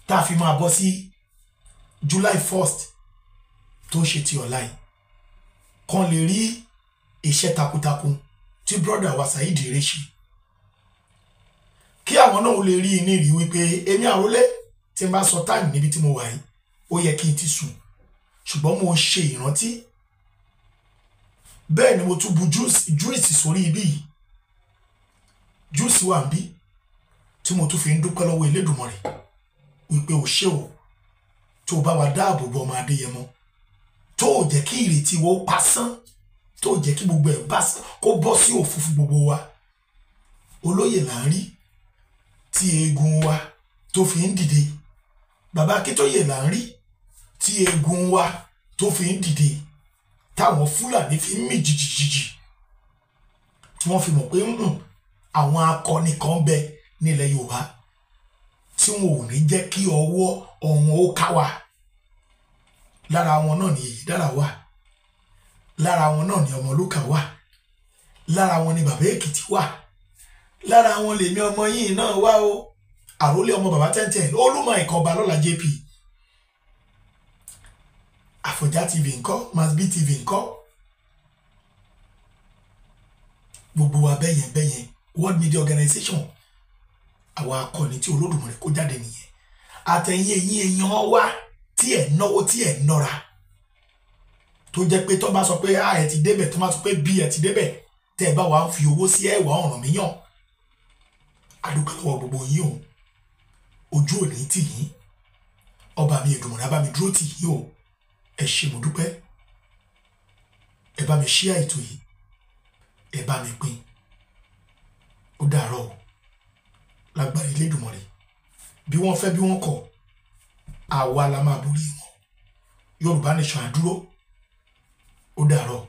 Speaker 1: tá a fi máa bọ́ sí July 1st tó ń ṣe ti ọ̀la yìí, kan lè rí iṣẹ́ takuntakun tí brother wa Saheed Ire ṣe. Kí àwọn náà lè rí ní rí wípé èmi Àrólé tí n bá sọ táìmù níbi tí mo wà yìí ó yẹ kí n ti sùn, ṣùgbọ́n mo ṣe ìrántí. Bẹ́ẹ̀ ni mo tún bu juice sórí ibi yìí, juice wà ń bí tí mo tún fi ń dúpẹ́ lọ́wọ́ Elédùmarè wípé o ṣé o tó bá wa dáàbò bo ọmọ Adéyẹmọ, tó jẹ́ kí ìrètí wa ó pasán, tó jẹ́ kí gbogbo ẹ̀ kó bọ́ sí òfúfú gbogbo wa. Olóyè là ń rí tí eegun wa tó fi ń dìde, bàbá Akíntóyè là ń rí tí eegun wa tó fi ń dìde, táwọn Fúlàní fi ń mì jìjìjìjì, tí wọ́n fi mọ̀ pé àwọn akọni kan bẹ nílẹ̀ Yorùbá tí wọn ò ní jẹ́ kí ọwọ́ ọ̀hún ó ká wa. Lára wọn náà ni Èyídára wà, lára wọn náà ni Ọmọlúkà wà, lára wọn ni Bàbá Èkìtì wà, lára wọn lèmi ọmọ yìí náà wà o, Àrólé ọmọ bàbá 1010, Olúmọ Ìkọba lọ́la JP, Àfọ̀njá TV ńkọ́, Masbi TV ńkọ́, gbogbo wa bẹ́yẹn World Media Organization, àwọn akọni tí Olódùmarè kó jáde nìyẹn. Àtẹ̀yìn èèyàn wa tí ẹ̀ náwó tí ẹ̀ nọ́ra, tó jẹ́ pé tó bá sọ pé a ẹ̀ ti débẹ̀, tó bá sọ pé bí ẹ̀ ti débẹ̀, tẹ́ ẹ bá wà ń fi owó sí ẹ̀wà ọ̀ràn míyàn. Adúpẹ́ lọ́wọ́ gbogbo yín o, ojú ò ní tì yín, ọba mi Èdùmàrè bá mi dúró tì yín o, ẹ ṣé mo dúpẹ́. Ẹ bá mi share ètò yìí, ẹ bá mi pín. Ó dàárọ̀ o, lágbára Elédùmarè, bí wọ́n fẹ́ bí wọ́n kọ̀, àwa la máa borí wọn. Yorùbá Nation á dúró. Ó dàárọ̀.